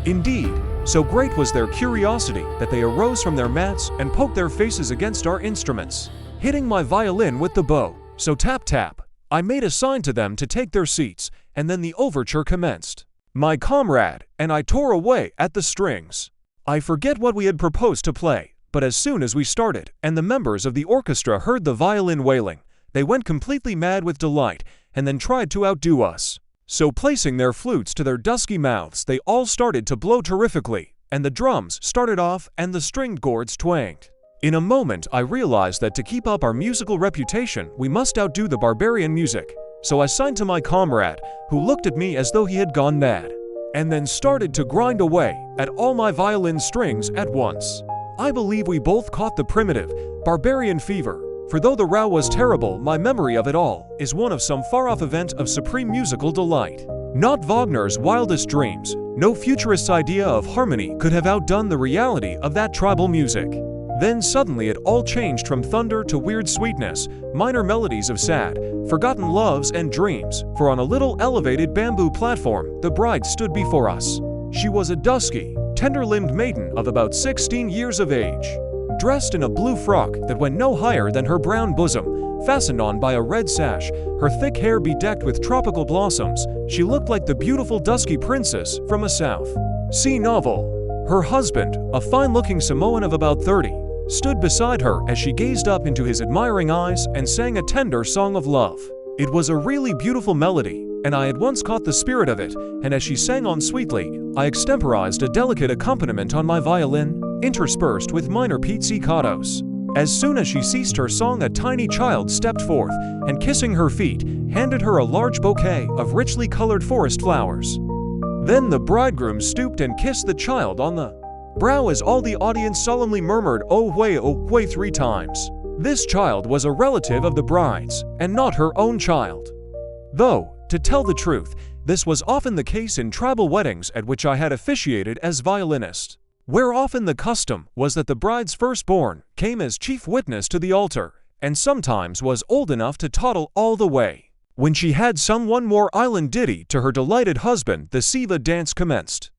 Indeed, so great was their curiosity that they arose from their mats and poked their faces against our instruments, hitting my violin with the bow. So tap-tap, I made a sign to them to take their seats, and then the overture commenced. My comrade and I tore away at the strings. I forget what we had proposed to play, but as soon as we started, and the members of the orchestra heard the violin wailing, they went completely mad with delight, and then tried to outdo us. So placing their flutes to their dusky mouths, they all started to blow terrifically, and the drums started off and the stringed gourds twanged. In a moment I realized that to keep up our musical reputation, we must outdo the barbarian music. So I signed to my comrade, who looked at me as though he had gone mad, and then started to grind away at all my violin strings at once. I believe we both caught the primitive, barbarian fever, for though the row was terrible, my memory of it all is one of some far-off event of supreme musical delight. Not Wagner's wildest dreams, no futurist's idea of harmony could have outdone the reality of that tribal music. Then suddenly it all changed from thunder to weird sweetness, minor melodies of sad, forgotten loves and dreams, for on a little elevated bamboo platform, the bride stood before us. She was a dusky, tender-limbed maiden of about 16 years of age, dressed in a blue frock that went no higher than her brown bosom, fastened on by a red sash, her thick hair bedecked with tropical blossoms. She looked like the beautiful dusky princess from a South Sea novel. Her husband, a fine-looking Samoan of about 30, stood beside her as she gazed up into his admiring eyes and sang a tender song of love. It was a really beautiful melody, and I had once caught the spirit of it, and as she sang on sweetly, I extemporized a delicate accompaniment on my violin, interspersed with minor pizzicatos. As soon as she ceased her song, a tiny child stepped forth, and kissing her feet, handed her a large bouquet of richly colored forest flowers. Then the bridegroom stooped and kissed the child on the brow as all the audience solemnly murmured, "Oh way," 3 times. This child was a relative of the bride's, and not her own child. Though, To tell the truth, this was often the case in tribal weddings at which I had officiated as violinist, where often the custom was that the bride's firstborn came as chief witness to the altar, and sometimes was old enough to toddle all the way. When she had sung one more island ditty to her delighted husband, the Siva dance commenced.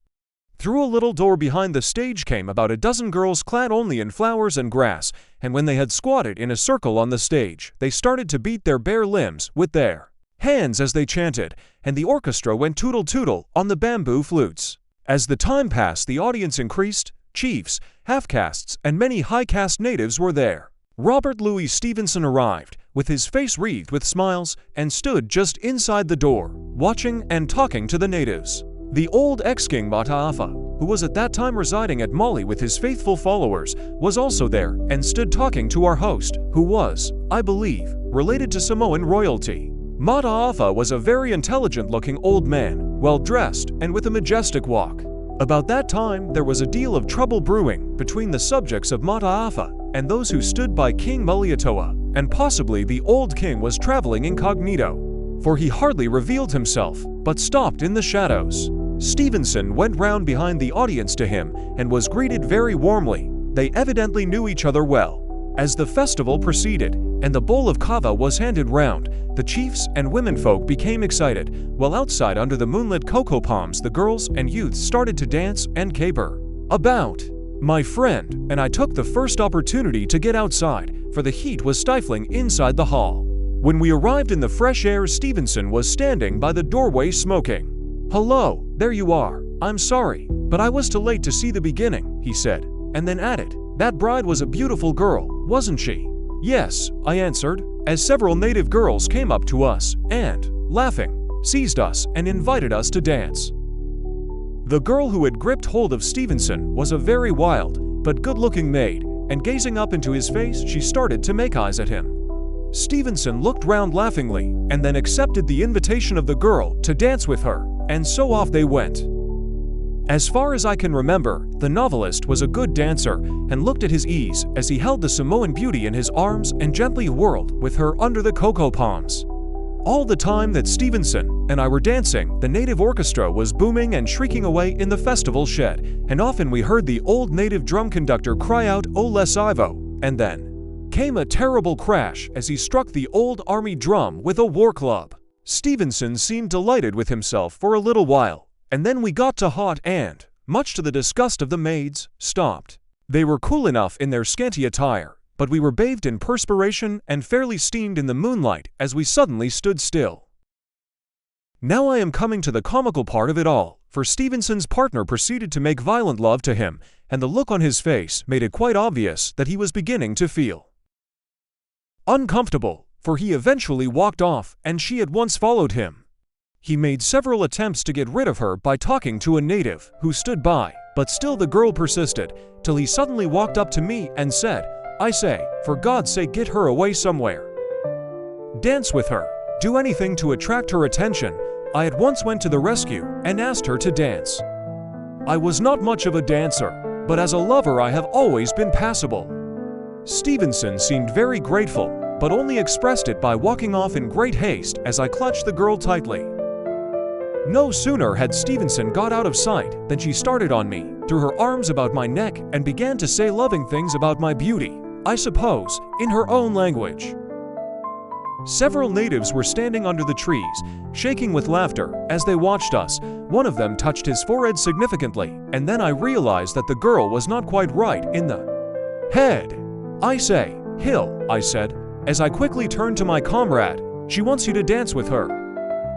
Through a little door behind the stage came about a dozen girls clad only in flowers and grass, and when they had squatted in a circle on the stage, they started to beat their bare limbs with their hands as they chanted, and the orchestra went tootle-tootle on the bamboo flutes. As the time passed, the audience increased. Chiefs, half-castes, and many high-caste natives were there. Robert Louis Stevenson arrived, with his face wreathed with smiles, and stood just inside the door, watching and talking to the natives. The old ex-king Mataafa, who was at that time residing at Mali with his faithful followers, was also there and stood talking to our host, who was, I believe, related to Samoan royalty. Mataafa was a very intelligent-looking old man, well-dressed and with a majestic walk. About that time, there was a deal of trouble brewing between the subjects of Mataafa and those who stood by King Malietoa, and possibly the old king was traveling incognito, for he hardly revealed himself, but stopped in the shadows. Stevenson went round behind the audience to him and was greeted very warmly. They evidently knew each other well. As the festival proceeded and the bowl of kava was handed round, the chiefs and womenfolk became excited, while outside under the moonlit cocoa palms the girls and youths started to dance and caper about. My friend and I took the first opportunity to get outside, for the heat was stifling inside the hall. When we arrived in the fresh air, Stevenson was standing by the doorway smoking. "Hello, there you are. I'm sorry, but I was too late to see the beginning," he said, and then added, "That bride was a beautiful girl, wasn't she?" "Yes," I answered, as several native girls came up to us and, laughing, seized us and invited us to dance. The girl who had gripped hold of Stevenson was a very wild but good-looking maid, and gazing up into his face, she started to make eyes at him. Stevenson looked round laughingly and then accepted the invitation of the girl to dance with her, and so off they went. As far as I can remember, the novelist was a good dancer and looked at his ease as he held the Samoan beauty in his arms and gently whirled with her under the cocoa palms. All the time that Stevenson and I were dancing, the native orchestra was booming and shrieking away in the festival shed, and often we heard the old native drum conductor cry out, "O les Ivo," and then came a terrible crash as he struck the old army drum with a war club. Stevenson seemed delighted with himself for a little while, and then we got too hot and, much to the disgust of the maids, stopped. They were cool enough in their scanty attire, but we were bathed in perspiration and fairly steamed in the moonlight as we suddenly stood still. Now I am coming to the comical part of it all, for Stevenson's partner proceeded to make violent love to him, and the look on his face made it quite obvious that he was beginning to feel uncomfortable, for he eventually walked off and she at once followed him. He made several attempts to get rid of her by talking to a native who stood by, but still the girl persisted, till he suddenly walked up to me and said, "I say, for God's sake, get her away somewhere. Dance with her. Do anything to attract her attention." I at once went to the rescue and asked her to dance. I was not much of a dancer, but as a lover I have always been passable. Stevenson seemed very grateful, but only expressed it by walking off in great haste as I clutched the girl tightly. No sooner had Stevenson got out of sight than she started on me, threw her arms about my neck, and began to say loving things about my beauty, I suppose, in her own language. Several natives were standing under the trees, shaking with laughter as they watched us. One of them touched his forehead significantly, and then I realized that the girl was not quite right in the head. "I say, Hill," I said, as I quickly turned to my comrade, "she wants you to dance with her."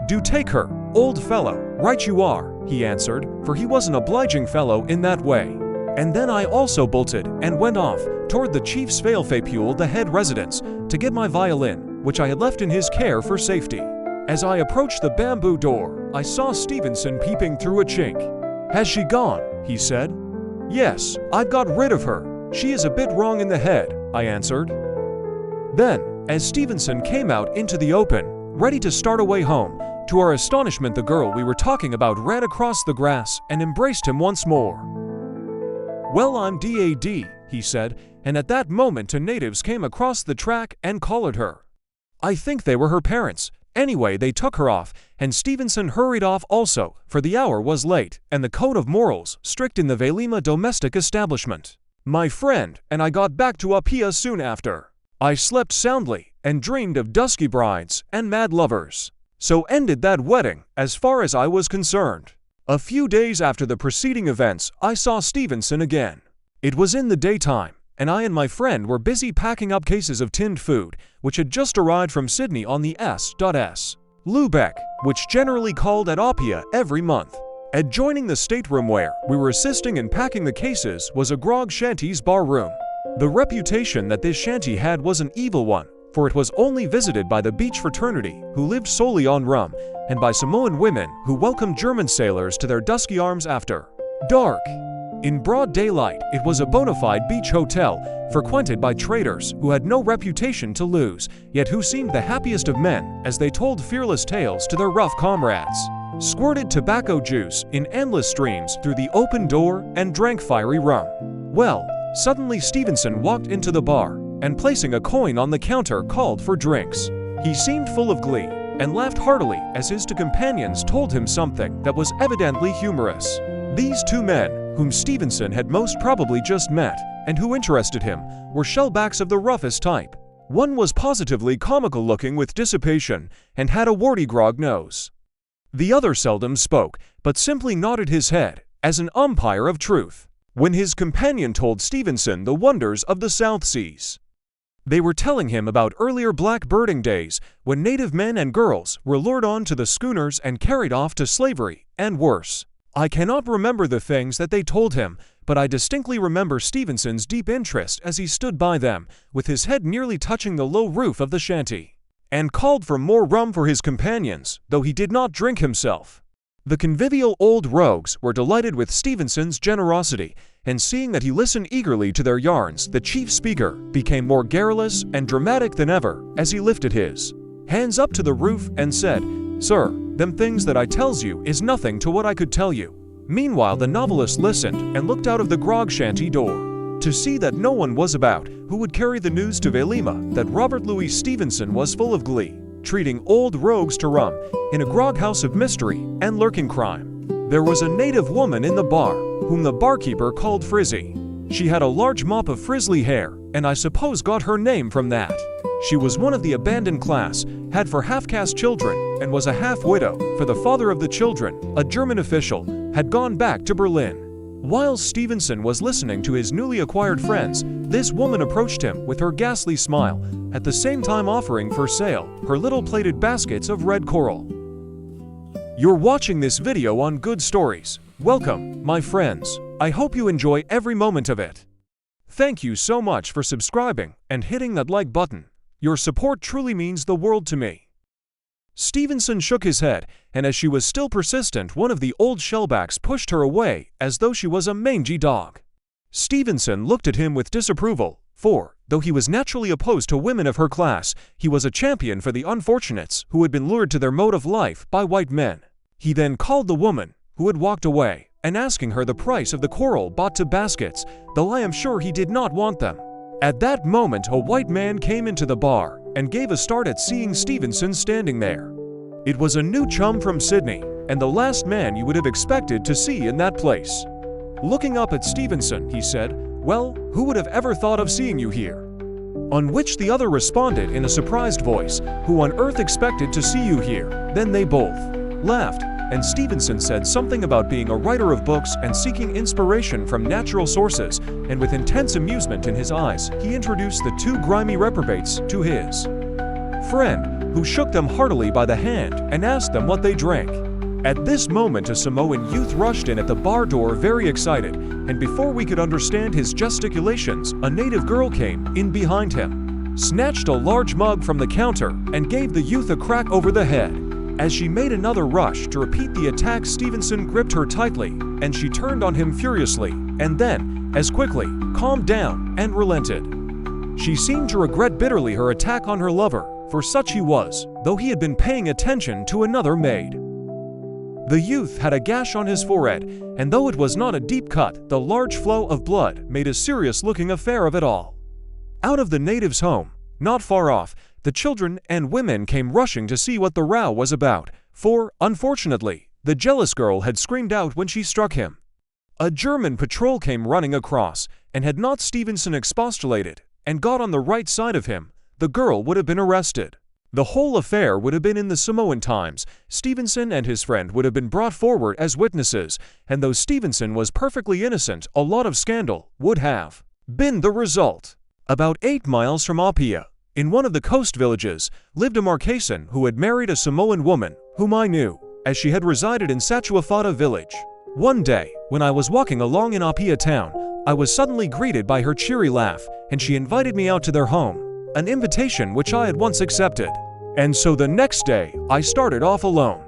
"Do take her, old fellow, right you are," he answered, for he was an obliging fellow in that way. And then I also bolted and went off toward the chief's Failfapule, the head residence, to get my violin, which I had left in his care for safety. As I approached the bamboo door, I saw Stevenson peeping through a chink. "Has she gone?" he said. "Yes, I've got rid of her. She is a bit wrong in the head," I answered. Then, as Stevenson came out into the open, ready to start away home, to our astonishment the girl we were talking about ran across the grass and embraced him once more. "Well, I'm Dad," he said, and at that moment two natives came across the track and collared her. I think they were her parents, Anyway, they took her off, and Stevenson hurried off also, for the hour was late, and the code of morals strict in the Vailima domestic establishment. My friend and I got back to Apia soon after. I slept soundly, and dreamed of dusky brides and mad lovers. So ended that wedding, as far as I was concerned. A few days after the preceding events, I saw Stevenson again. It was in the daytime, and I and my friend were busy packing up cases of tinned food, which had just arrived from Sydney on the S.S. Lubeck, which generally called at Apia every month. Adjoining the stateroom where we were assisting in packing the cases was a grog shanty's bar room. The reputation that this shanty had was an evil one, for it was only visited by the beach fraternity, who lived solely on rum, and by Samoan women who welcomed German sailors to their dusky arms after dark. In broad daylight, it was a bona fide beach hotel, frequented by traders who had no reputation to lose, yet who seemed the happiest of men as they told fearless tales to their rough comrades, squirted tobacco juice in endless streams through the open door, and drank fiery rum. Well, suddenly Stevenson walked into the bar, and placing a coin on the counter called for drinks. He seemed full of glee, and laughed heartily as his two companions told him something that was evidently humorous. These two men, whom Stevenson had most probably just met, and who interested him, were shellbacks of the roughest type. One was positively comical-looking with dissipation, and had a warty grog nose. The other seldom spoke, but simply nodded his head, as an umpire of truth, when his companion told Stevenson the wonders of the South Seas. They were telling him about earlier blackbirding days, when native men and girls were lured on to the schooners and carried off to slavery, and worse. I cannot remember the things that they told him, but I distinctly remember Stevenson's deep interest as he stood by them, with his head nearly touching the low roof of the shanty, and called for more rum for his companions, though he did not drink himself. The convivial old rogues were delighted with Stevenson's generosity, and seeing that he listened eagerly to their yarns, the chief speaker became more garrulous and dramatic than ever as he lifted his hands up to the roof and said, "Sir, them things that I tells you is nothing to what I could tell you." Meanwhile, the novelist listened and looked out of the grog shanty door to see that no one was about who would carry the news to Vailima that Robert Louis Stevenson was full of glee, treating old rogues to rum in a grog house of mystery and lurking crime. There was a native woman in the bar, whom the barkeeper called Frizzy. She had a large mop of frizzly hair, and I suppose got her name from that. She was one of the abandoned class, had for half-caste children, and was a half-widow, for the father of the children, a German official, had gone back to Berlin. While Stevenson was listening to his newly acquired friends, this woman approached him with her ghastly smile, at the same time offering for sale her little plated baskets of red coral. You're watching this video on Good Stories. Welcome, my friends. I hope you enjoy every moment of it. Thank you so much for subscribing and hitting that like button. Your support truly means the world to me. Stevenson shook his head, and as she was still persistent, one of the old shellbacks pushed her away as though she was a mangy dog. Stevenson looked at him with disapproval, for, though he was naturally opposed to women of her class, he was a champion for the unfortunates who had been lured to their mode of life by white men. He then called the woman, who had walked away, and asking her the price of the coral bought to baskets, though I am sure he did not want them. At that moment, a white man came into the bar and gave a start at seeing Stevenson standing there. It was a new chum from Sydney, and the last man you would have expected to see in that place. Looking up at Stevenson, he said, "Well, who would have ever thought of seeing you here?" On which the other responded in a surprised voice, "Who on earth expected to see you here?" Then they both laughed, and Stevenson said something about being a writer of books and seeking inspiration from natural sources, and with intense amusement in his eyes, he introduced the two grimy reprobates to his friend, who shook them heartily by the hand and asked them what they drank. At this moment, a Samoan youth rushed in at the bar door very excited, and before we could understand his gesticulations, a native girl came in behind him, snatched a large mug from the counter, and gave the youth a crack over the head. As she made another rush to repeat the attack, Stevenson gripped her tightly, and she turned on him furiously, and then, as quickly, calmed down and relented. She seemed to regret bitterly her attack on her lover, for such he was, though he had been paying attention to another maid. The youth had a gash on his forehead, and though it was not a deep cut, the large flow of blood made a serious-looking affair of it all. Out of the native's home, not far off, The children and women came rushing to see what the row was about, for, unfortunately, the jealous girl had screamed out when she struck him. A German patrol came running across, and had not Stevenson expostulated and got on the right side of him, the girl would have been arrested. The whole affair would have been in the Samoan Times. Stevenson and his friend would have been brought forward as witnesses, and though Stevenson was perfectly innocent, a lot of scandal would have been the result. About 8 miles from Apia, in one of the coast villages, lived a Marquesan who had married a Samoan woman, whom I knew, as she had resided in Satuafata village. One day, when I was walking along in Apia town, I was suddenly greeted by her cheery laugh, and she invited me out to their home, an invitation which I had once accepted. And so the next day, I started off alone.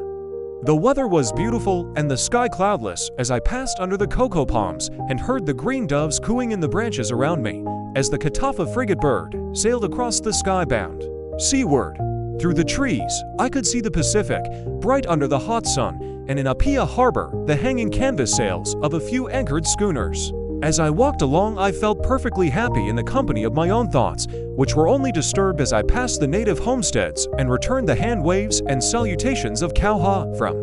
The weather was beautiful and the sky cloudless as I passed under the cocoa palms and heard the green doves cooing in the branches around me as the Katafa frigate bird sailed across the sky bound seaward. Through the trees, I could see the Pacific, bright under the hot sun, and in Apia harbor, the hanging canvas sails of a few anchored schooners. As I walked along, I felt perfectly happy in the company of my own thoughts, which were only disturbed as I passed the native homesteads and returned the hand waves and salutations of Kauha from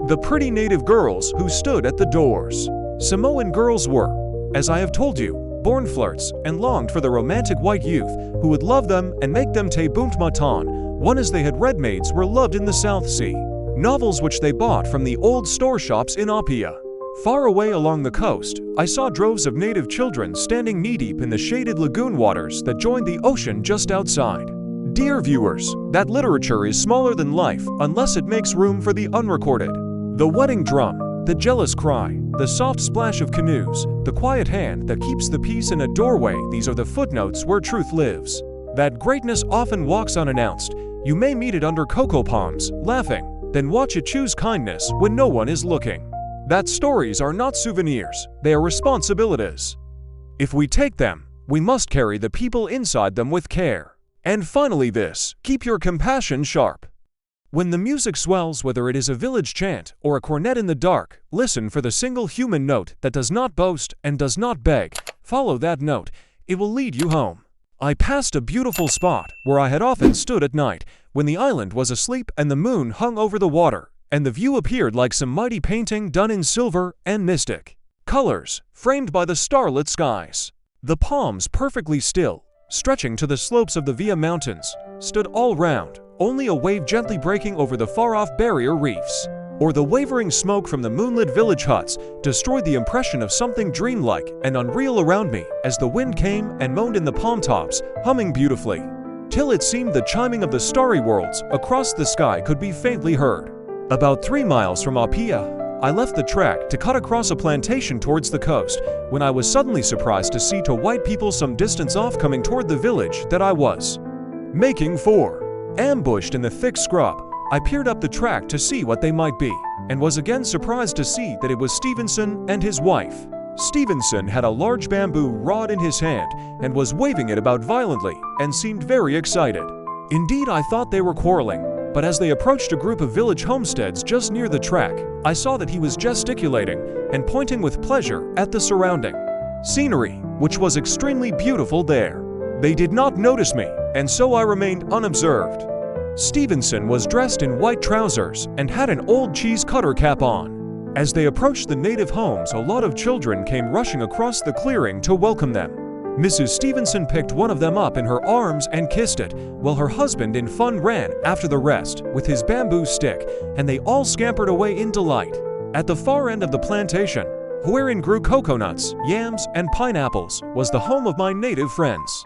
the pretty native girls who stood at the doors. Samoan girls were, as I have told you, born flirts and longed for the romantic white youth who would love them and make them te bunt matan, one as they had read maids were loved in the South Sea. Novels which they bought from the old store shops in Apia. Far away along the coast, I saw droves of native children standing knee-deep in the shaded lagoon waters that joined the ocean just outside. Dear viewers, that literature is smaller than life unless it makes room for the unrecorded. The wedding drum, the jealous cry, the soft splash of canoes, the quiet hand that keeps the peace in a doorway, these are the footnotes where truth lives. That greatness often walks unannounced. You may meet it under cocoa palms, laughing, then watch it choose kindness when no one is looking. That stories are not souvenirs, they are responsibilities. If we take them, we must carry the people inside them with care. And finally this, keep your compassion sharp. When the music swells, whether it is a village chant or a cornet in the dark, listen for the single human note that does not boast and does not beg. Follow that note, it will lead you home. I passed a beautiful spot where I had often stood at night, when the island was asleep and the moon hung over the water, and the view appeared like some mighty painting done in silver and mystic colors, framed by the starlit skies. The palms, perfectly still, stretching to the slopes of the Via Mountains, stood all round, only a wave gently breaking over the far-off barrier reefs, or the wavering smoke from the moonlit village huts destroyed the impression of something dreamlike and unreal around me as the wind came and moaned in the palm tops, humming beautifully, till it seemed the chiming of the starry worlds across the sky could be faintly heard. About 3 miles from Apia, I left the track to cut across a plantation towards the coast, when I was suddenly surprised to see 2 white people some distance off coming toward the village that I was making for. Ambushed in the thick scrub, I peered up the track to see what they might be, and was again surprised to see that it was Stevenson and his wife. Stevenson had a large bamboo rod in his hand and was waving it about violently and seemed very excited. Indeed, I thought they were quarreling, but as they approached a group of village homesteads just near the track, I saw that he was gesticulating and pointing with pleasure at the surrounding scenery, which was extremely beautiful there. They did not notice me, and so I remained unobserved. Stevenson was dressed in white trousers and had an old cheese cutter cap on. As they approached the native homes, a lot of children came rushing across the clearing to welcome them. Mrs. Stevenson picked one of them up in her arms and kissed it, while her husband in fun ran after the rest with his bamboo stick, and they all scampered away in delight. At the far end of the plantation, wherein grew coconuts, yams, and pineapples, was the home of my native friends.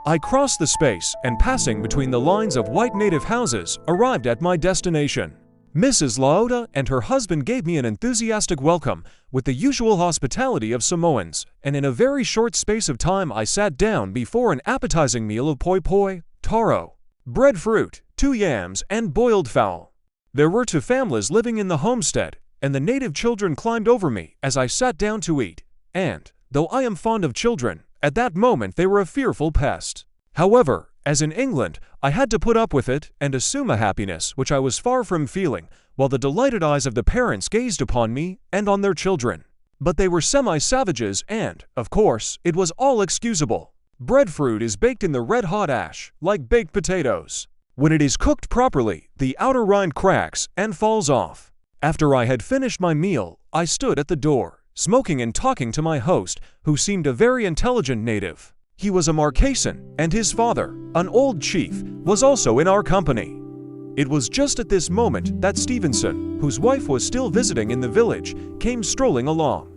I crossed the space and, passing between the lines of white native houses, arrived at my destination. Mrs. Laota and her husband gave me an enthusiastic welcome with the usual hospitality of Samoans, and in a very short space of time I sat down before an appetizing meal of poi poi, taro, breadfruit, 2 yams, and boiled fowl. There were 2 families living in the homestead, and the native children climbed over me as I sat down to eat, and, though I am fond of children, at that moment they were a fearful pest. However, as in England, I had to put up with it and assume a happiness which I was far from feeling, while the delighted eyes of the parents gazed upon me and on their children. But they were semi-savages and, of course, it was all excusable. Breadfruit is baked in the red-hot ash, like baked potatoes. When it is cooked properly, the outer rind cracks and falls off. After I had finished my meal, I stood at the door, smoking and talking to my host, who seemed a very intelligent native. He was a Marquesan, and his father, an old chief, was also in our company. It was just at this moment that Stevenson, whose wife was still visiting in the village, came strolling along.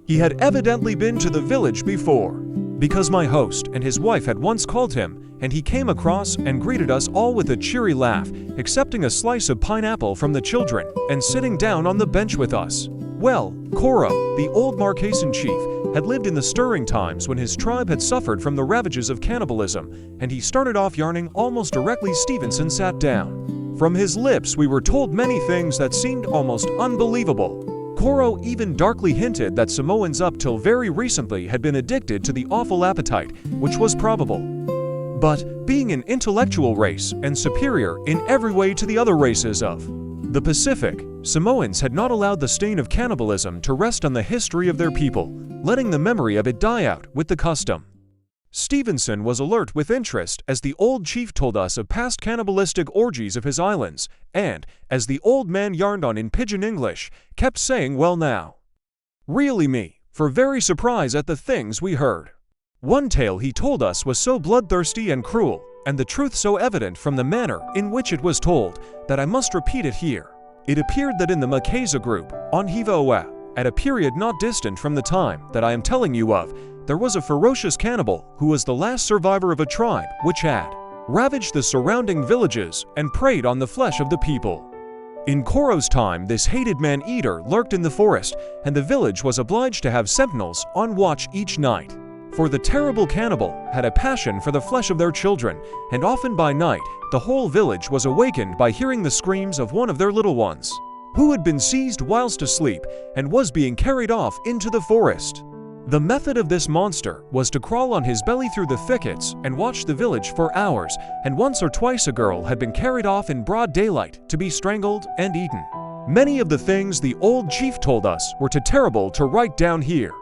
He had evidently been to the village before, because my host and his wife had once called him, and he came across and greeted us all with a cheery laugh, accepting a slice of pineapple from the children and sitting down on the bench with us. Well, Coro, the old Marquesan chief, had lived in the stirring times when his tribe had suffered from the ravages of cannibalism, and he started off yarning almost directly Stevenson sat down. From his lips we were told many things that seemed almost unbelievable. Coro even darkly hinted that Samoans up till very recently had been addicted to the awful appetite, which was probable. But, being an intellectual race and superior in every way to the other races of the Pacific, Samoans had not allowed the stain of cannibalism to rest on the history of their people, letting the memory of it die out with the custom. Stevenson was alert with interest as the old chief told us of past cannibalistic orgies of his islands, and, as the old man yarned on in pidgin English, kept saying, "Well now." Really me, for very surprised at the things we heard. One tale he told us was so bloodthirsty and cruel, and the truth so evident from the manner in which it was told, that I must repeat it here. It appeared that in the Makeza group, on Hiva-Oa, at a period not distant from the time that I am telling you of, there was a ferocious cannibal who was the last survivor of a tribe which had ravaged the surrounding villages and preyed on the flesh of the people. In Coro's time, this hated man-eater lurked in the forest, and the village was obliged to have sentinels on watch each night. For the terrible cannibal had a passion for the flesh of their children, and often by night the whole village was awakened by hearing the screams of one of their little ones, who had been seized whilst asleep and was being carried off into the forest. The method of this monster was to crawl on his belly through the thickets and watch the village for hours, and once or twice a girl had been carried off in broad daylight to be strangled and eaten. Many of the things the old chief told us were too terrible to write down here.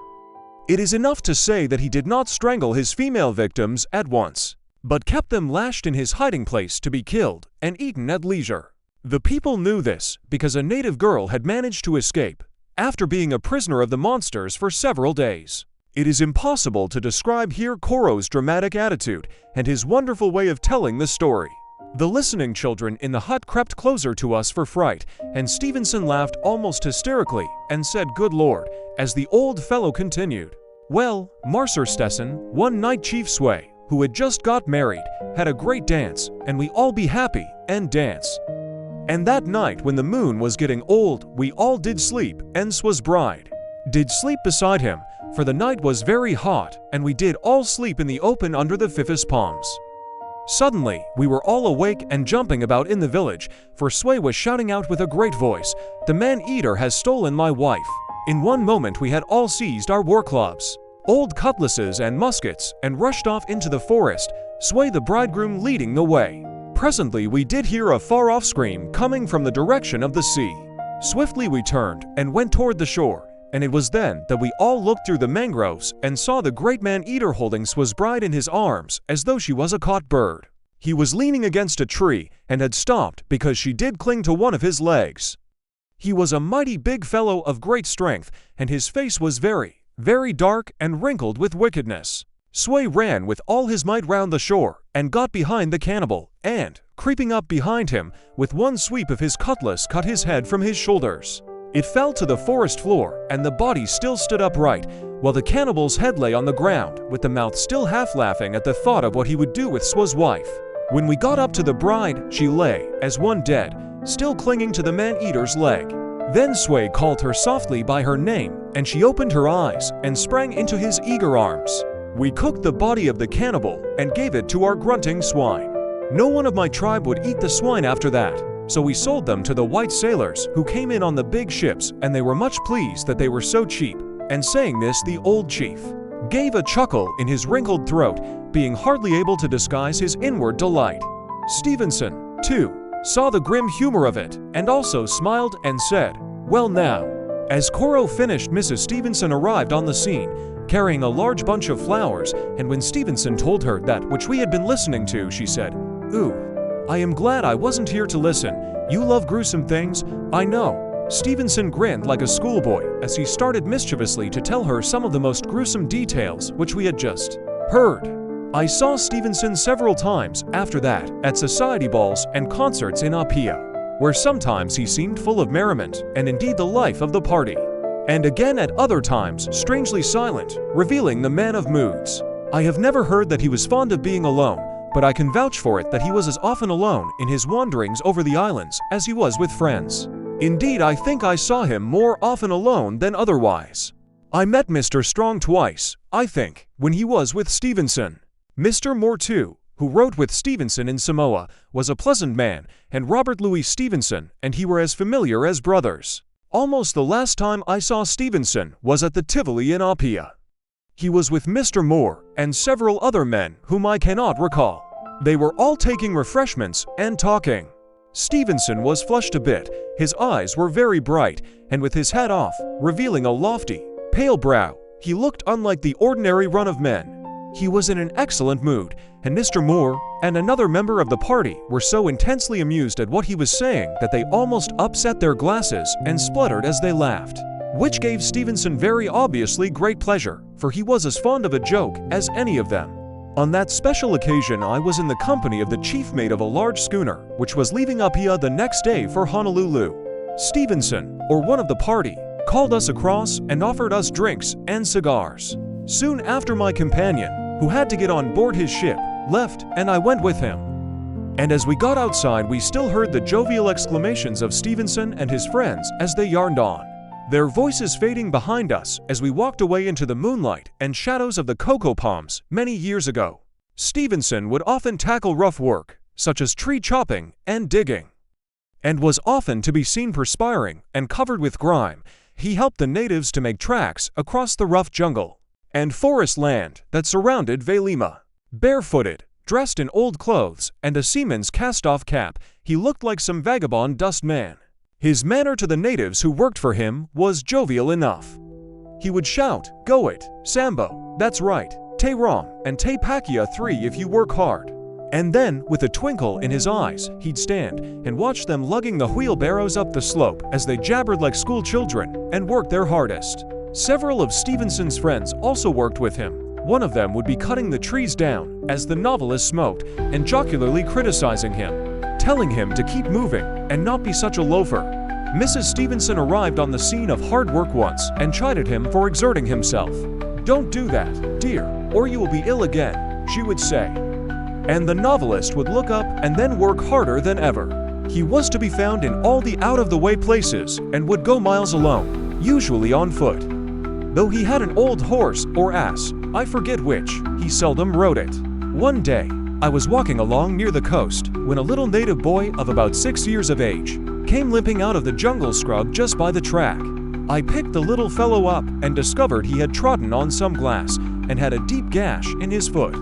It is enough to say that he did not strangle his female victims at once, but kept them lashed in his hiding place to be killed and eaten at leisure. The people knew this because a native girl had managed to escape after being a prisoner of the monsters for several days. It is impossible to describe here Coro's dramatic attitude and his wonderful way of telling the story. The listening children in the hut crept closer to us for fright, and Stevenson laughed almost hysterically and said, "Good Lord," as the old fellow continued. Well, Marser Stesson, one night Chief Sway, who had just got married, had a great dance, and we all be happy and dance. And that night when the moon was getting old, we all did sleep, and Swa's bride did sleep beside him, for the night was very hot, and we did all sleep in the open under the fifus palms. Suddenly, we were all awake and jumping about in the village, for Sway was shouting out with a great voice, "The man-eater has stolen my wife." In one moment we had all seized our war clubs, old cutlasses and muskets, and rushed off into the forest, Sway the bridegroom leading the way. Presently we did hear a far-off scream coming from the direction of the sea. Swiftly we turned and went toward the shore, and it was then that we all looked through the mangroves and saw the great man-eater holding Swa's bride in his arms as though she was a caught bird. He was leaning against a tree and had stopped because she did cling to one of his legs. He was a mighty big fellow of great strength, and his face was very, very dark and wrinkled with wickedness. Sway ran with all his might round the shore and got behind the cannibal, and, creeping up behind him, with one sweep of his cutlass cut his head from his shoulders. It fell to the forest floor, and the body still stood upright, while the cannibal's head lay on the ground, with the mouth still half laughing at the thought of what he would do with Swa's wife. When we got up to the bride, she lay, as one dead, still clinging to the man-eater's leg. Then Sway called her softly by her name, and she opened her eyes and sprang into his eager arms. We cooked the body of the cannibal and gave it to our grunting swine. No one of my tribe would eat the swine after that, so we sold them to the white sailors who came in on the big ships, and they were much pleased that they were so cheap. And saying this, the old chief gave a chuckle in his wrinkled throat, being hardly able to disguise his inward delight. Stevenson, too, saw the grim humor of it, and also smiled and said, "Well now." As Coro finished, Mrs. Stevenson arrived on the scene, carrying a large bunch of flowers, and when Stevenson told her that which we had been listening to, she said, "Ooh, I am glad I wasn't here to listen. You love gruesome things, I know." Stevenson grinned like a schoolboy as he started mischievously to tell her some of the most gruesome details which we had just heard. I saw Stevenson several times after that at society balls and concerts in Apia, where sometimes he seemed full of merriment and indeed the life of the party, and again at other times strangely silent, revealing the man of moods. I have never heard that he was fond of being alone, but I can vouch for it that he was as often alone in his wanderings over the islands as he was with friends. Indeed, I think I saw him more often alone than otherwise. I met Mr. Strong twice, I think, when he was with Stevenson. Mr. Moore, too, who wrote with Stevenson in Samoa, was a pleasant man, and Robert Louis Stevenson and he were as familiar as brothers. Almost the last time I saw Stevenson was at the Tivoli in Apia. He was with Mr. Moore and several other men whom I cannot recall. They were all taking refreshments and talking. Stevenson was flushed a bit, his eyes were very bright, and with his hat off, revealing a lofty, pale brow, he looked unlike the ordinary run of men. He was in an excellent mood, and Mr. Moore and another member of the party were so intensely amused at what he was saying that they almost upset their glasses and spluttered as they laughed, which gave Stevenson very obviously great pleasure, for he was as fond of a joke as any of them. On that special occasion I was in the company of the chief mate of a large schooner, which was leaving Apia the next day for Honolulu. Stevenson, or one of the party, called us across and offered us drinks and cigars. Soon after my companion, who had to get on board his ship, left, and I went with him. And as we got outside we still heard the jovial exclamations of Stevenson and his friends as they yarned on, their voices fading behind us as we walked away into the moonlight and shadows of the cocoa palms many years ago. Stevenson would often tackle rough work, such as tree chopping and digging, and was often to be seen perspiring and covered with grime. He helped the natives to make tracks across the rough jungle and forest land that surrounded Vailima. Barefooted, dressed in old clothes and a seaman's cast-off cap, he looked like some vagabond dust man. His manner to the natives who worked for him was jovial enough. He would shout, "Go it, Sambo, that's right, te rom, and te pakia 3 if you work hard." And then, with a twinkle in his eyes, he'd stand and watch them lugging the wheelbarrows up the slope as they jabbered like school children and worked their hardest. Several of Stevenson's friends also worked with him. One of them would be cutting the trees down as the novelist smoked and jocularly criticizing him, telling him to keep moving and not be such a loafer. Mrs. Stevenson arrived on the scene of hard work once and chided him for exerting himself. "Don't do that, dear, or you will be ill again," she would say. And the novelist would look up and then work harder than ever. He was to be found in all the out-of-the-way places and would go miles alone, usually on foot. Though he had an old horse or ass, I forget which, he seldom rode it. One day, I was walking along near the coast when a little native boy of about 6 years of age came limping out of the jungle scrub just by the track. I picked the little fellow up and discovered he had trodden on some glass and had a deep gash in his foot.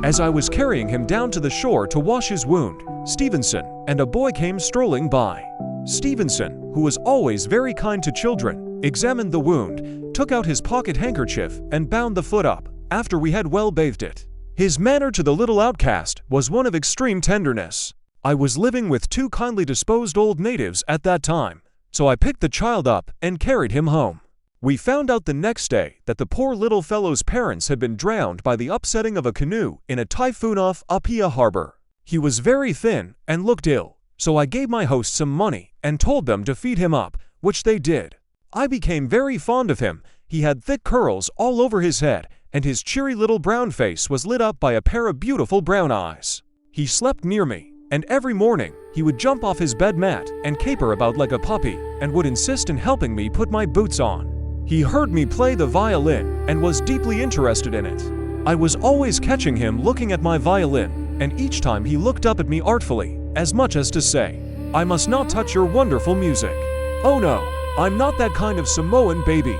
As I was carrying him down to the shore to wash his wound, Stevenson and a boy came strolling by. Stevenson, who was always very kind to children, examined the wound, took out his pocket handkerchief and bound the foot up after we had well bathed it. His manner to the little outcast was one of extreme tenderness. I was living with 2 kindly disposed old natives at that time, so I picked the child up and carried him home. We found out the next day that the poor little fellow's parents had been drowned by the upsetting of a canoe in a typhoon off Apia harbor. He was very thin and looked ill, so I gave my host some money and told them to feed him up, which they did. I became very fond of him. He had thick curls all over his head, and his cheery little brown face was lit up by a pair of beautiful brown eyes. He slept near me, and every morning he would jump off his bed mat and caper about like a puppy, and would insist in helping me put my boots on. He heard me play the violin and was deeply interested in it. I was always catching him looking at my violin, and each time he looked up at me artfully, as much as to say, "I must not touch your wonderful music." Oh no, I'm not that kind of Samoan baby.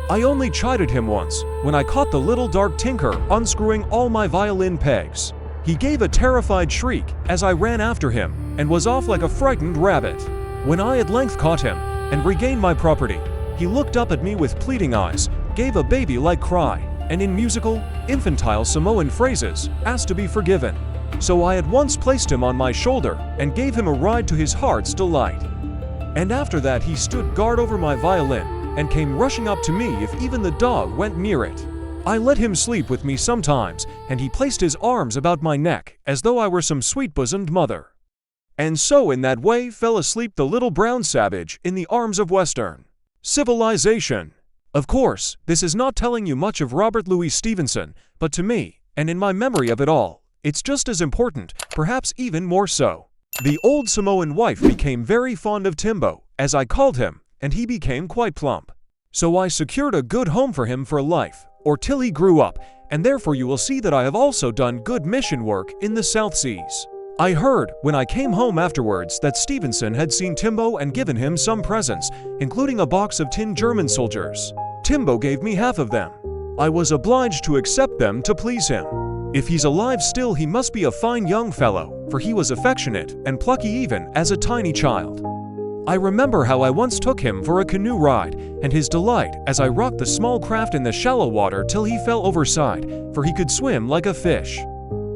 I only chided him once, when I caught the little dark tinker unscrewing all my violin pegs. He gave a terrified shriek as I ran after him, and was off like a frightened rabbit. When I at length caught him, and regained my property, he looked up at me with pleading eyes, gave a baby-like cry, and in musical, infantile Samoan phrases, asked to be forgiven. So I at once placed him on my shoulder and gave him a ride to his heart's delight. And after that he stood guard over my violin and came rushing up to me if even the dog went near it. I let him sleep with me sometimes, and he placed his arms about my neck as though I were some sweet-bosomed mother. And so in that way fell asleep the little brown savage in the arms of Western civilization. Of course, this is not telling you much of Robert Louis Stevenson, but to me, and in my memory of it all, it's just as important, perhaps even more so. The old Samoan wife became very fond of Timbo, as I called him, and he became quite plump. So I secured a good home for him for life, or till he grew up, and therefore you will see that I have also done good mission work in the South Seas. I heard, when I came home afterwards, that Stevenson had seen Timbo and given him some presents, including a box of tin German soldiers. Timbo gave me half of them. I was obliged to accept them to please him. If he's alive still, he must be a fine young fellow, for he was affectionate and plucky even as a tiny child. I remember how I once took him for a canoe ride, and his delight as I rocked the small craft in the shallow water till he fell overside, for he could swim like a fish.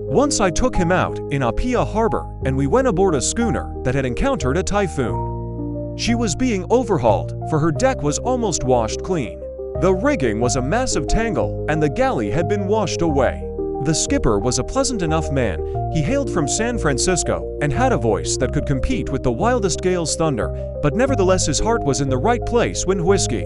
Once I took him out in Apia harbor, and we went aboard a schooner that had encountered a typhoon. She was being overhauled, for her deck was almost washed clean. The rigging was a massive tangle, and the galley had been washed away. The skipper was a pleasant enough man. He hailed from San Francisco and had a voice that could compete with the wildest gale's thunder, but nevertheless his heart was in the right place when whiskey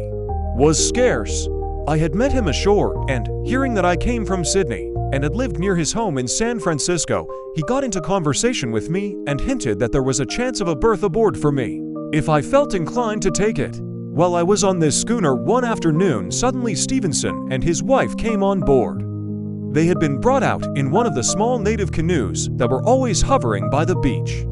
was scarce. I had met him ashore, and, hearing that I came from Sydney and had lived near his home in San Francisco, he got into conversation with me and hinted that there was a chance of a berth aboard for me, if I felt inclined to take it. While I was on this schooner one afternoon, suddenly Stevenson and his wife came on board. They had been brought out in one of the small native canoes that were always hovering by the beach,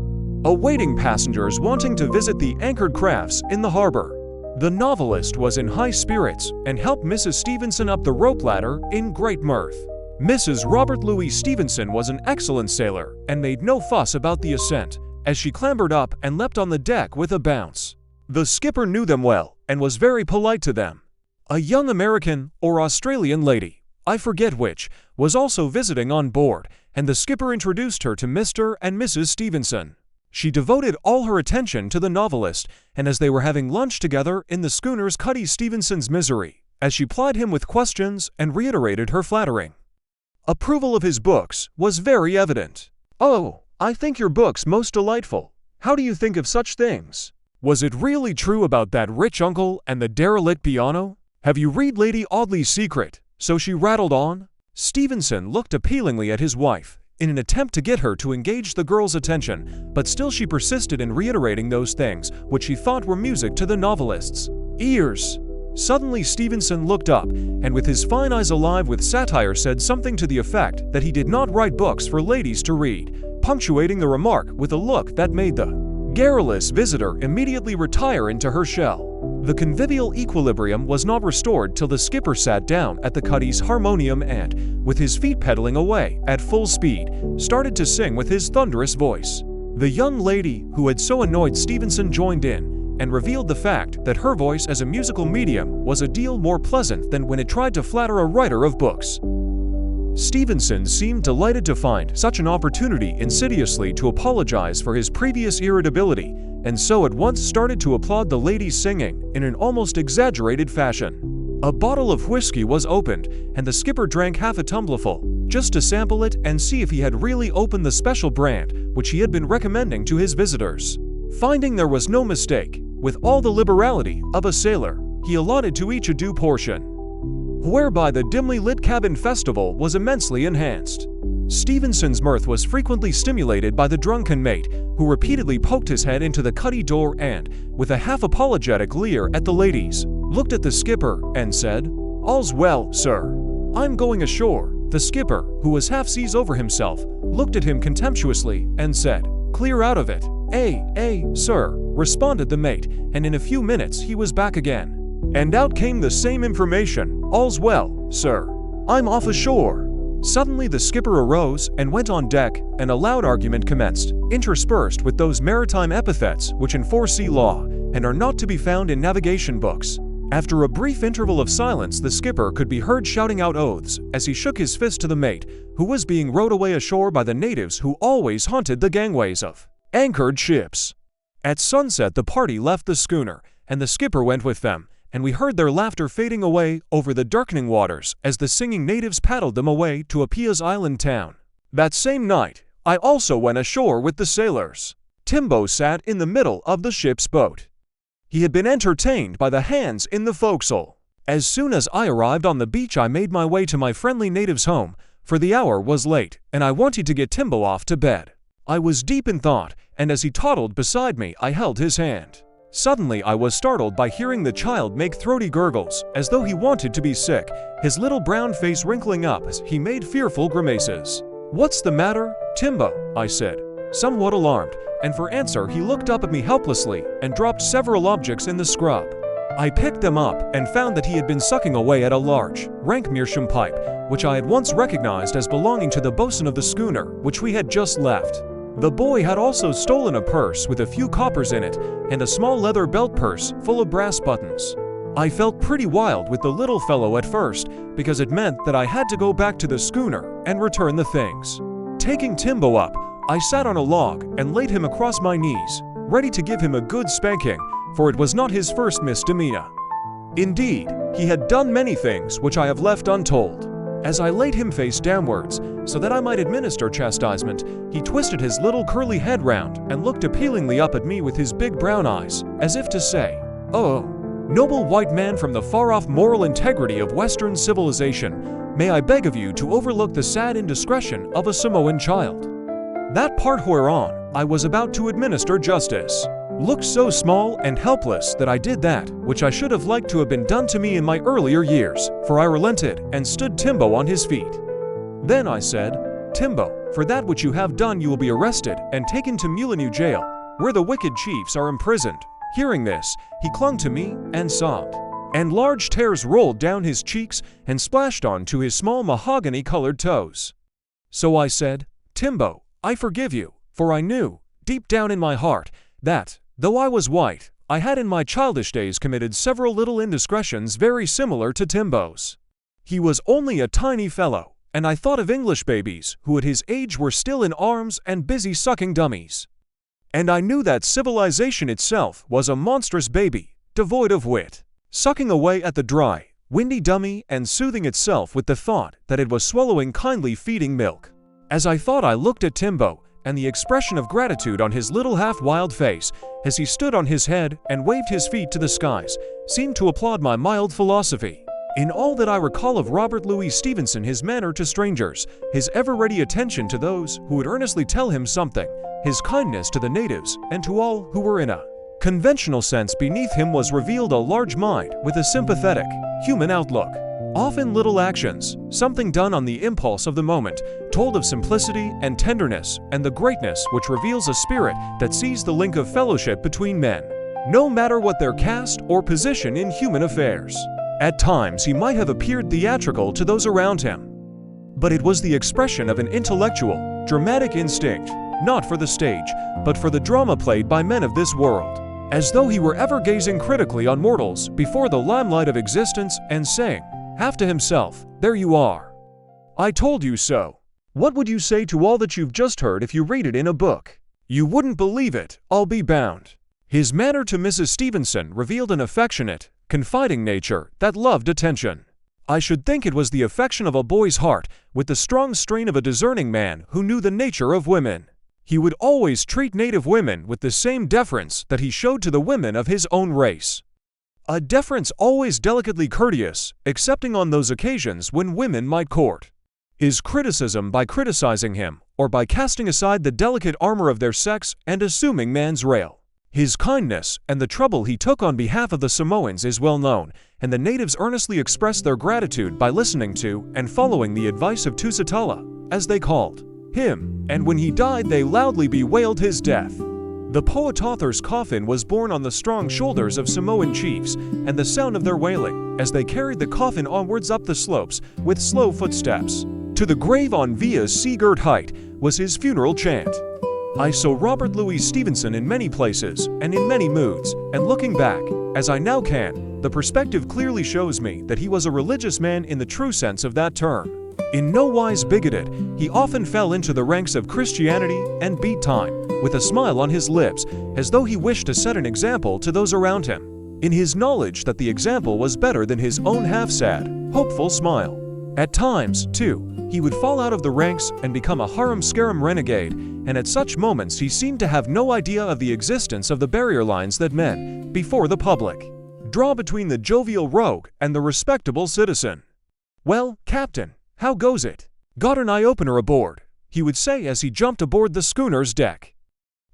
awaiting passengers wanting to visit the anchored crafts in the harbor. The novelist was in high spirits and helped Mrs. Stevenson up the rope ladder in great mirth. Mrs. Robert Louis Stevenson was an excellent sailor and made no fuss about the ascent, as she clambered up and leapt on the deck with a bounce. The skipper knew them well and was very polite to them. A young American or Australian lady, I forget which, was also visiting on board, and the skipper introduced her to Mr. and Mrs. Stevenson. She devoted all her attention to the novelist, and as they were having lunch together in the schooner's cuddy, Stevenson's misery, as she plied him with questions and reiterated her flattering approval of his books, was very evident. "Oh, I think your books most delightful. How do you think of such things? Was it really true about that rich uncle and the derelict piano? Have you read Lady Audley's Secret?" So she rattled on. Stevenson looked appealingly at his wife, in an attempt to get her to engage the girl's attention, but still she persisted in reiterating those things which she thought were music to the novelist's ears. Suddenly Stevenson looked up, and with his fine eyes alive with satire said something to the effect that he did not write books for ladies to read, punctuating the remark with a look that made the garrulous visitor immediately retire into her shell. The convivial equilibrium was not restored till the skipper sat down at the cuddy's harmonium and, with his feet pedaling away at full speed, started to sing with his thunderous voice. The young lady who had so annoyed Stevenson joined in, and revealed the fact that her voice as a musical medium was a deal more pleasant than when it tried to flatter a writer of books. Stevenson seemed delighted to find such an opportunity insidiously to apologize for his previous irritability, and so at once started to applaud the lady's singing in an almost exaggerated fashion. A bottle of whiskey was opened, and the skipper drank half a tumblerful, just to sample it and see if he had really opened the special brand which he had been recommending to his visitors. Finding there was no mistake, with all the liberality of a sailor, he allotted to each a due portion, whereby the dimly lit cabin festival was immensely enhanced. Stevenson's mirth was frequently stimulated by the drunken mate, who repeatedly poked his head into the cuddy door and, with a half-apologetic leer at the ladies, looked at the skipper and said, "All's well, sir. I'm going ashore." The skipper, who was half-seas over himself, looked at him contemptuously and said, "Clear out of it." Sir," responded the mate, and in a few minutes he was back again. And out came the same information, "All's well, sir. I'm off ashore." Suddenly the skipper arose and went on deck, and a loud argument commenced, interspersed with those maritime epithets which enforce sea law, and are not to be found in navigation books. After a brief interval of silence, the skipper could be heard shouting out oaths as he shook his fist to the mate, who was being rowed away ashore by the natives who always haunted the gangways of anchored ships. At sunset, the party left the schooner, and the skipper went with them, and we heard their laughter fading away over the darkening waters as the singing natives paddled them away to Apia's island town. That same night, I also went ashore with the sailors. Timbo sat in the middle of the ship's boat. He had been entertained by the hands in the forecastle. As soon as I arrived on the beach, I made my way to my friendly native's home, for the hour was late, and I wanted to get Timbo off to bed. I was deep in thought, and as he toddled beside me, I held his hand. Suddenly, I was startled by hearing the child make throaty gurgles, as though he wanted to be sick, his little brown face wrinkling up as he made fearful grimaces. "What's the matter, Timbo?" I said, somewhat alarmed, and for answer he looked up at me helplessly and dropped several objects in the scrub. I picked them up and found that he had been sucking away at a large, rank meerschaum pipe, which I had once recognized as belonging to the bosun of the schooner, which we had just left. The boy had also stolen a purse with a few coppers in it and a small leather belt purse full of brass buttons. I felt pretty wild with the little fellow at first because it meant that I had to go back to the schooner and return the things. Taking Timbo up, I sat on a log and laid him across my knees, ready to give him a good spanking, for it was not his first misdemeanor. Indeed, he had done many things which I have left untold. As I laid him face downwards, so that I might administer chastisement, he twisted his little curly head round and looked appealingly up at me with his big brown eyes, as if to say, "Oh, noble white man from the far-off moral integrity of Western civilization, may I beg of you to overlook the sad indiscretion of a Samoan child?" That part whereon I was about to administer justice looked so small and helpless that I did that which I should have liked to have been done to me in my earlier years, for I relented and stood Timbo on his feet. Then I said, "Timbo, for that which you have done you will be arrested and taken to Mulanu jail, where the wicked chiefs are imprisoned." Hearing this, he clung to me and sobbed, and large tears rolled down his cheeks and splashed onto his small mahogany-colored toes. So I said, "Timbo, I forgive you, for I knew, deep down in my heart, that, though I was white, I had in my childish days committed several little indiscretions very similar to Timbo's. He was only a tiny fellow, and I thought of English babies who at his age were still in arms and busy sucking dummies. And I knew that civilization itself was a monstrous baby, devoid of wit, sucking away at the dry, windy dummy and soothing itself with the thought that it was swallowing kindly feeding milk. As I thought, I looked at Timbo, and the expression of gratitude on his little half-wild face, as he stood on his head and waved his feet to the skies, seemed to applaud my mild philosophy. In all that I recall of Robert Louis Stevenson, his manner to strangers, his ever-ready attention to those who would earnestly tell him something, his kindness to the natives and to all who were in a conventional sense beneath him, was revealed a large mind with a sympathetic, human outlook. Often little actions, something done on the impulse of the moment, told of simplicity and tenderness and the greatness which reveals a spirit that sees the link of fellowship between men, no matter what their caste or position in human affairs. At times he might have appeared theatrical to those around him, but it was the expression of an intellectual, dramatic instinct, not for the stage, but for the drama played by men of this world, as though he were ever gazing critically on mortals before the limelight of existence and saying, half to himself, "There you are. I told you so." What would you say to all that you've just heard if you read it in a book? You wouldn't believe it, I'll be bound. His manner to Mrs. Stevenson revealed an affectionate, confiding nature that loved attention. I should think it was the affection of a boy's heart with the strong strain of a discerning man who knew the nature of women. He would always treat native women with the same deference that he showed to the women of his own race. A deference always delicately courteous, excepting on those occasions when women might court his criticism by criticizing him, or by casting aside the delicate armor of their sex and assuming man's rail. His kindness and the trouble he took on behalf of the Samoans is well known, and the natives earnestly expressed their gratitude by listening to and following the advice of Tusitala, as they called him, and when he died they loudly bewailed his death. The poet-author's coffin was borne on the strong shoulders of Samoan chiefs, and the sound of their wailing, as they carried the coffin onwards up the slopes with slow footsteps, to the grave on Via's sea-girt height, was his funeral chant. I saw Robert Louis Stevenson in many places and in many moods, and looking back, as I now can, the perspective clearly shows me that he was a religious man in the true sense of that term. In no wise bigoted, he often fell into the ranks of Christianity and beat time, with a smile on his lips, as though he wished to set an example to those around him, in his knowledge that the example was better than his own half-sad, hopeful smile. At times, too, he would fall out of the ranks and become a harum-scarum renegade, and at such moments he seemed to have no idea of the existence of the barrier lines that men, before the public, draw between the jovial rogue and the respectable citizen. "Well, Captain, how goes it? Got an eye-opener aboard," he would say as he jumped aboard the schooner's deck.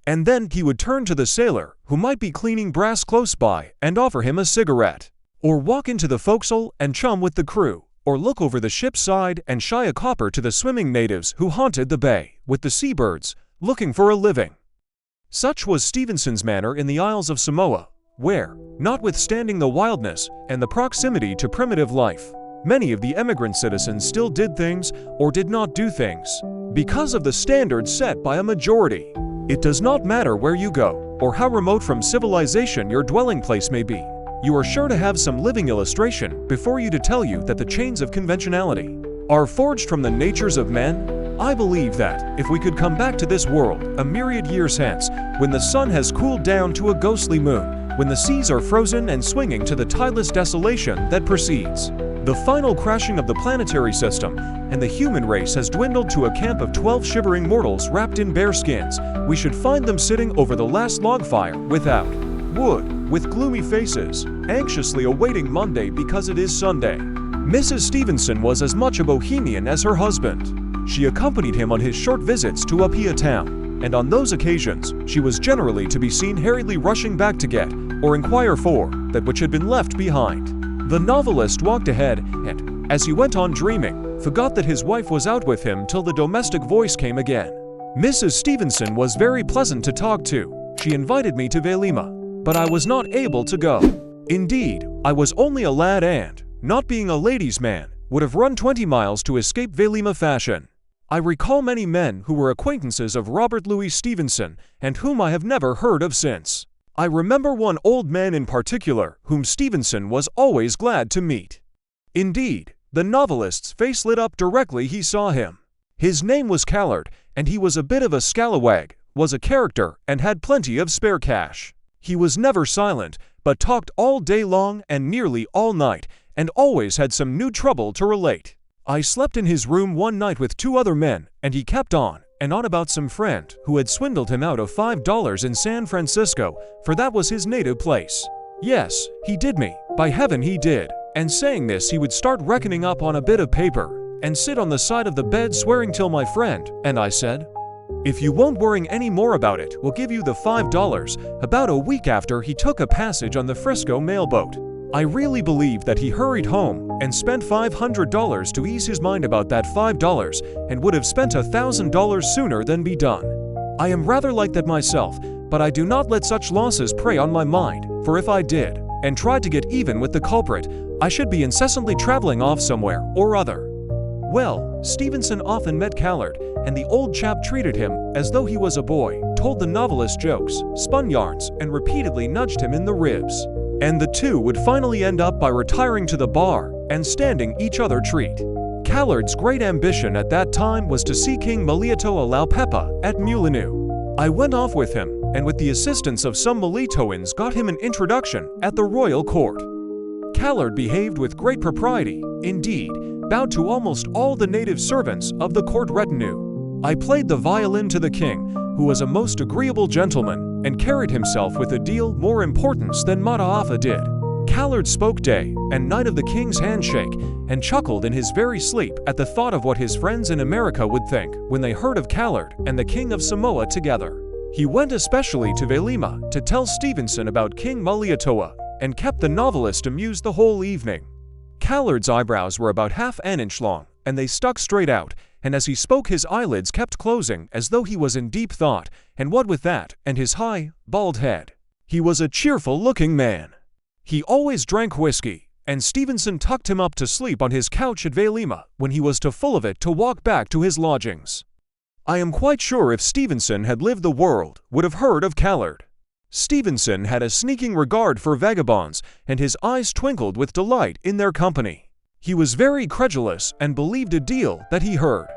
And then he would turn to the sailor, who might be cleaning brass close by, and offer him a cigarette, or walk into the forecastle and chum with the crew, or look over the ship's side and shy a copper to the swimming natives who haunted the bay, with the seabirds, looking for a living. Such was Stevenson's manner in the Isles of Samoa, where, notwithstanding the wildness and the proximity to primitive life, many of the emigrant citizens still did things or did not do things because of the standards set by a majority. It does not matter where you go or how remote from civilization your dwelling place may be. You are sure to have some living illustration before you to tell you that the chains of conventionality are forged from the natures of men. I believe that, if we could come back to this world a myriad years hence, when the sun has cooled down to a ghostly moon, when the seas are frozen and swinging to the tideless desolation that precedes the final crashing of the planetary system, and the human race has dwindled to a camp of 12 shivering mortals wrapped in bear skins, we should find them sitting over the last log fire without wood, with gloomy faces, anxiously awaiting Monday because it is Sunday. Mrs. Stevenson was as much a bohemian as her husband. She accompanied him on his short visits to Apia town, and on those occasions she was generally to be seen hurriedly rushing back to get, or inquire for, that which had been left behind. The novelist walked ahead and, as he went on dreaming, forgot that his wife was out with him till the domestic voice came again. Mrs. Stevenson was very pleasant to talk to. She invited me to Vailima, but I was not able to go. Indeed, I was only a lad and, not being a ladies' man, would have run 20 miles to escape Vailima fashion. I recall many men who were acquaintances of Robert Louis Stevenson and whom I have never heard of since. I remember one old man in particular whom Stevenson was always glad to meet. Indeed, the novelist's face lit up directly he saw him. His name was Callard, and he was a bit of a scalawag, was a character, and had plenty of spare cash. He was never silent, but talked all day long and nearly all night, and always had some new trouble to relate. I slept in his room one night with 2 other men, and he kept on and on about some friend who had swindled him out of $5 in San Francisco, for that was his native place. Yes, he did me, by heaven he did. And saying this he would start reckoning up on a bit of paper, and sit on the side of the bed swearing till my friend, and I said, "If you won't worry any more about it, we'll give you the $5. About a week after he took a passage on the Frisco mailboat. I really believe that he hurried home and spent $500 to ease his mind about that $5, and would have spent $1,000 sooner than be done. I am rather like that myself, but I do not let such losses prey on my mind, for if I did, and tried to get even with the culprit, I should be incessantly traveling off somewhere or other." Well, Stevenson often met Callard, and the old chap treated him as though he was a boy, told the novelist jokes, spun yarns, and repeatedly nudged him in the ribs. And the two would finally end up by retiring to the bar and standing each other treat. Callard's great ambition at that time was to see King Malietoa Laupepa at Mulinu. I went off with him, and with the assistance of some Malietoans got him an introduction at the royal court. Callard behaved with great propriety, indeed, bowed to almost all the native servants of the court retinue. I played the violin to the king, who was a most agreeable gentleman, and carried himself with a deal more importance than Mataafa did. Callard spoke day and night of the king's handshake, and chuckled in his very sleep at the thought of what his friends in America would think when they heard of Callard and the king of Samoa together. He went especially to Vailima to tell Stevenson about King Malietoa, and kept the novelist amused the whole evening. Callard's eyebrows were about half an inch long, and they stuck straight out, and as he spoke his eyelids kept closing as though he was in deep thought, and what with that, and his high, bald head. He was a cheerful-looking man. He always drank whiskey, and Stevenson tucked him up to sleep on his couch at Vailima when he was too full of it to walk back to his lodgings. I am quite sure if Stevenson had lived the world would have heard of Callard. Stevenson had a sneaking regard for vagabonds, and his eyes twinkled with delight in their company. He was very credulous and believed a deal that he heard.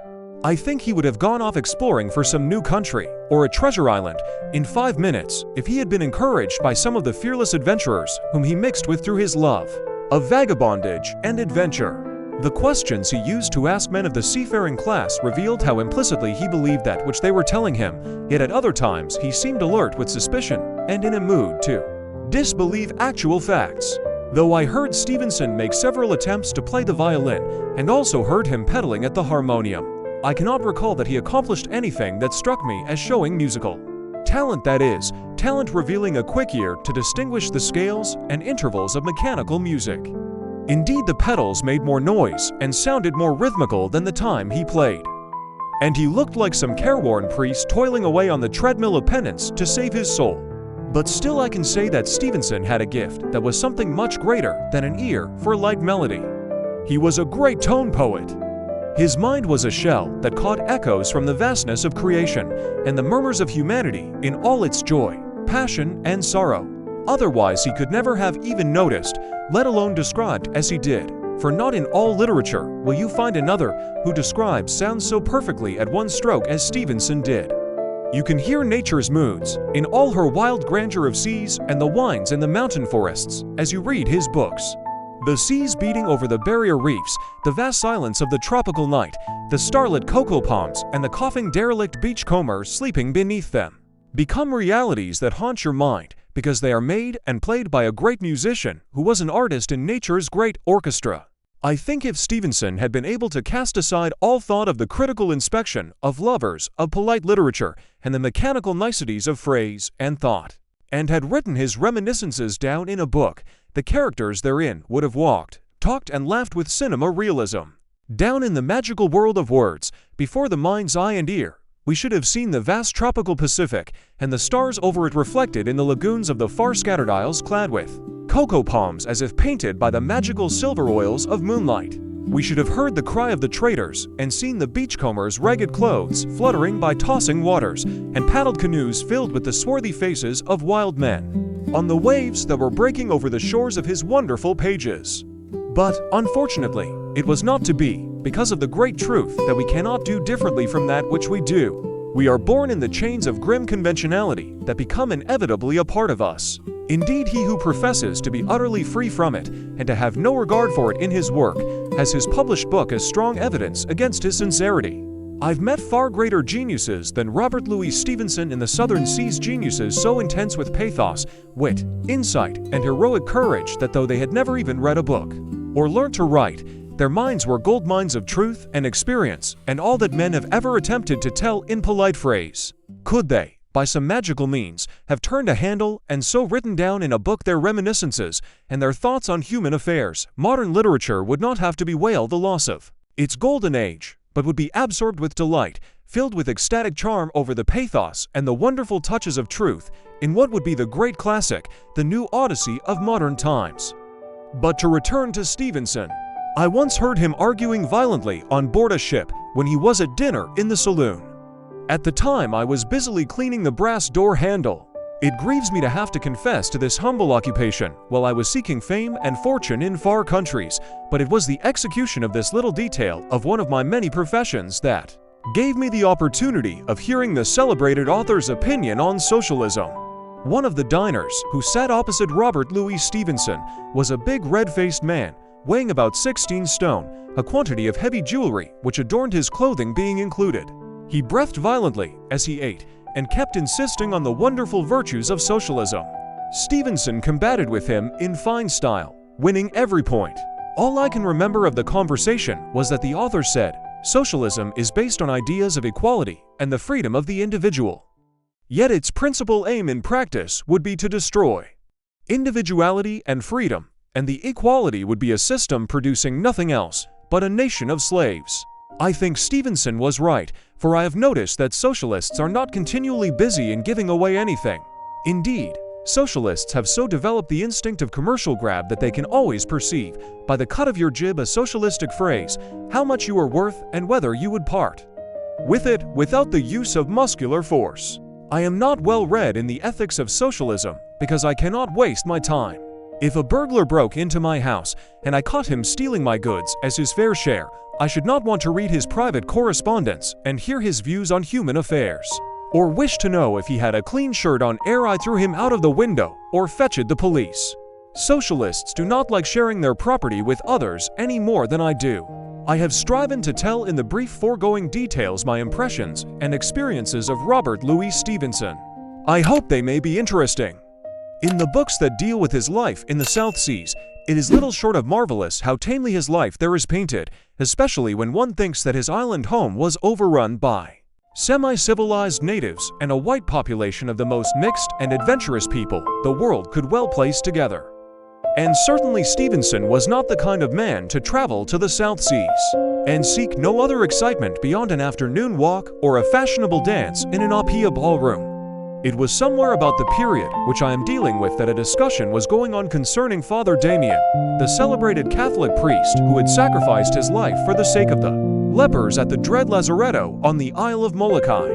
I think he would have gone off exploring for some new country or a treasure island in 5 minutes if he had been encouraged by some of the fearless adventurers whom he mixed with through his love of vagabondage and adventure. The questions he used to ask men of the seafaring class revealed how implicitly he believed that which they were telling him, yet at other times he seemed alert with suspicion and in a mood to disbelieve actual facts. Though I heard Stevenson make several attempts to play the violin and also heard him pedaling at the harmonium, I cannot recall that he accomplished anything that struck me as showing musical talent, that is, talent revealing a quick ear to distinguish the scales and intervals of mechanical music. Indeed, the pedals made more noise and sounded more rhythmical than the time he played. And he looked like some careworn priest toiling away on the treadmill of penance to save his soul. But still I can say that Stevenson had a gift that was something much greater than an ear for light melody. He was a great tone poet. His mind was a shell that caught echoes from the vastness of creation and the murmurs of humanity in all its joy, passion, and sorrow. Otherwise he could never have even noticed, let alone described as he did. For not in all literature will you find another who describes sounds so perfectly at one stroke as Stevenson did. You can hear nature's moods in all her wild grandeur of seas and the winds in the mountain forests as you read his books. The seas beating over the barrier reefs, the vast silence of the tropical night, the starlit cocoa palms, and the coughing derelict beachcomber sleeping beneath them become realities that haunt your mind because they are made and played by a great musician who was an artist in nature's great orchestra. I think if Stevenson had been able to cast aside all thought of the critical inspection of lovers of polite literature and the mechanical niceties of phrase and thought, and had written his reminiscences down in a book, the characters therein would have walked, talked, and laughed with cinema realism. Down in the magical world of words, before the mind's eye and ear, we should have seen the vast tropical Pacific and the stars over it reflected in the lagoons of the far scattered isles clad with cocoa palms as if painted by the magical silver oils of moonlight. We should have heard the cry of the traders and seen the beachcombers' ragged clothes fluttering by tossing waters and paddled canoes filled with the swarthy faces of wild men on the waves that were breaking over the shores of his wonderful pages. But, unfortunately, it was not to be, because of the great truth that we cannot do differently from that which we do. We are born in the chains of grim conventionality that become inevitably a part of us. Indeed, he who professes to be utterly free from it and to have no regard for it in his work has his published book as strong evidence against his sincerity. I've met far greater geniuses than Robert Louis Stevenson in the Southern Seas, geniuses so intense with pathos, wit, insight, and heroic courage that though they had never even read a book or learned to write, their minds were gold mines of truth and experience, and all that men have ever attempted to tell in polite phrase, could they, by some magical means, have turned a handle and so written down in a book their reminiscences and their thoughts on human affairs, modern literature would not have to bewail the loss of its golden age, but would be absorbed with delight, filled with ecstatic charm over the pathos and the wonderful touches of truth in what would be the great classic, the new Odyssey of modern times. But to return to Stevenson, I once heard him arguing violently on board a ship when he was at dinner in the saloon. At the time I was busily cleaning the brass door handle. It grieves me to have to confess to this humble occupation while I was seeking fame and fortune in far countries, but it was the execution of this little detail of one of my many professions that gave me the opportunity of hearing the celebrated author's opinion on socialism. One of the diners, who sat opposite Robert Louis Stevenson, was a big red-faced man, weighing about 16 stone, a quantity of heavy jewelry which adorned his clothing being included. He breathed violently as he ate, and kept insisting on the wonderful virtues of socialism. Stevenson combated with him in fine style, winning every point. All I can remember of the conversation was that the author said, "Socialism is based on ideas of equality and the freedom of the individual. Yet its principal aim in practice would be to destroy individuality and freedom, and the equality would be a system producing nothing else but a nation of slaves." I think Stevenson was right, for I have noticed that socialists are not continually busy in giving away anything. Indeed, socialists have so developed the instinct of commercial grab that they can always perceive, by the cut of your jib, a socialistic phrase, how much you are worth and whether you would part with it without the use of muscular force. I am not well read in the ethics of socialism because I cannot waste my time. If a burglar broke into my house and I caught him stealing my goods as his fair share, I should not want to read his private correspondence and hear his views on human affairs, or wish to know if he had a clean shirt on ere I threw him out of the window or fetched the police. Socialists do not like sharing their property with others any more than I do. I have striven to tell in the brief foregoing details my impressions and experiences of Robert Louis Stevenson. I hope they may be interesting. In the books that deal with his life in the South Seas, it is little short of marvelous how tamely his life there is painted, especially when one thinks that his island home was overrun by semi-civilized natives and a white population of the most mixed and adventurous people the world could well place together. And certainly Stevenson was not the kind of man to travel to the South Seas and seek no other excitement beyond an afternoon walk or a fashionable dance in an opera ballroom. It was somewhere about the period which I am dealing with that a discussion was going on concerning Father Damien, the celebrated Catholic priest who had sacrificed his life for the sake of the lepers at the dread lazaretto on the Isle of Molokai.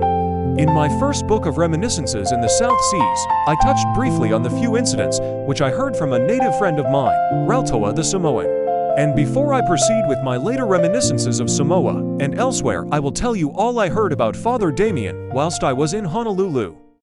In my first book of reminiscences in the South Seas, I touched briefly on the few incidents which I heard from a native friend of mine, Raltoa the Samoan. And before I proceed with my later reminiscences of Samoa and elsewhere, I will tell you all I heard about Father Damien whilst I was in Honolulu.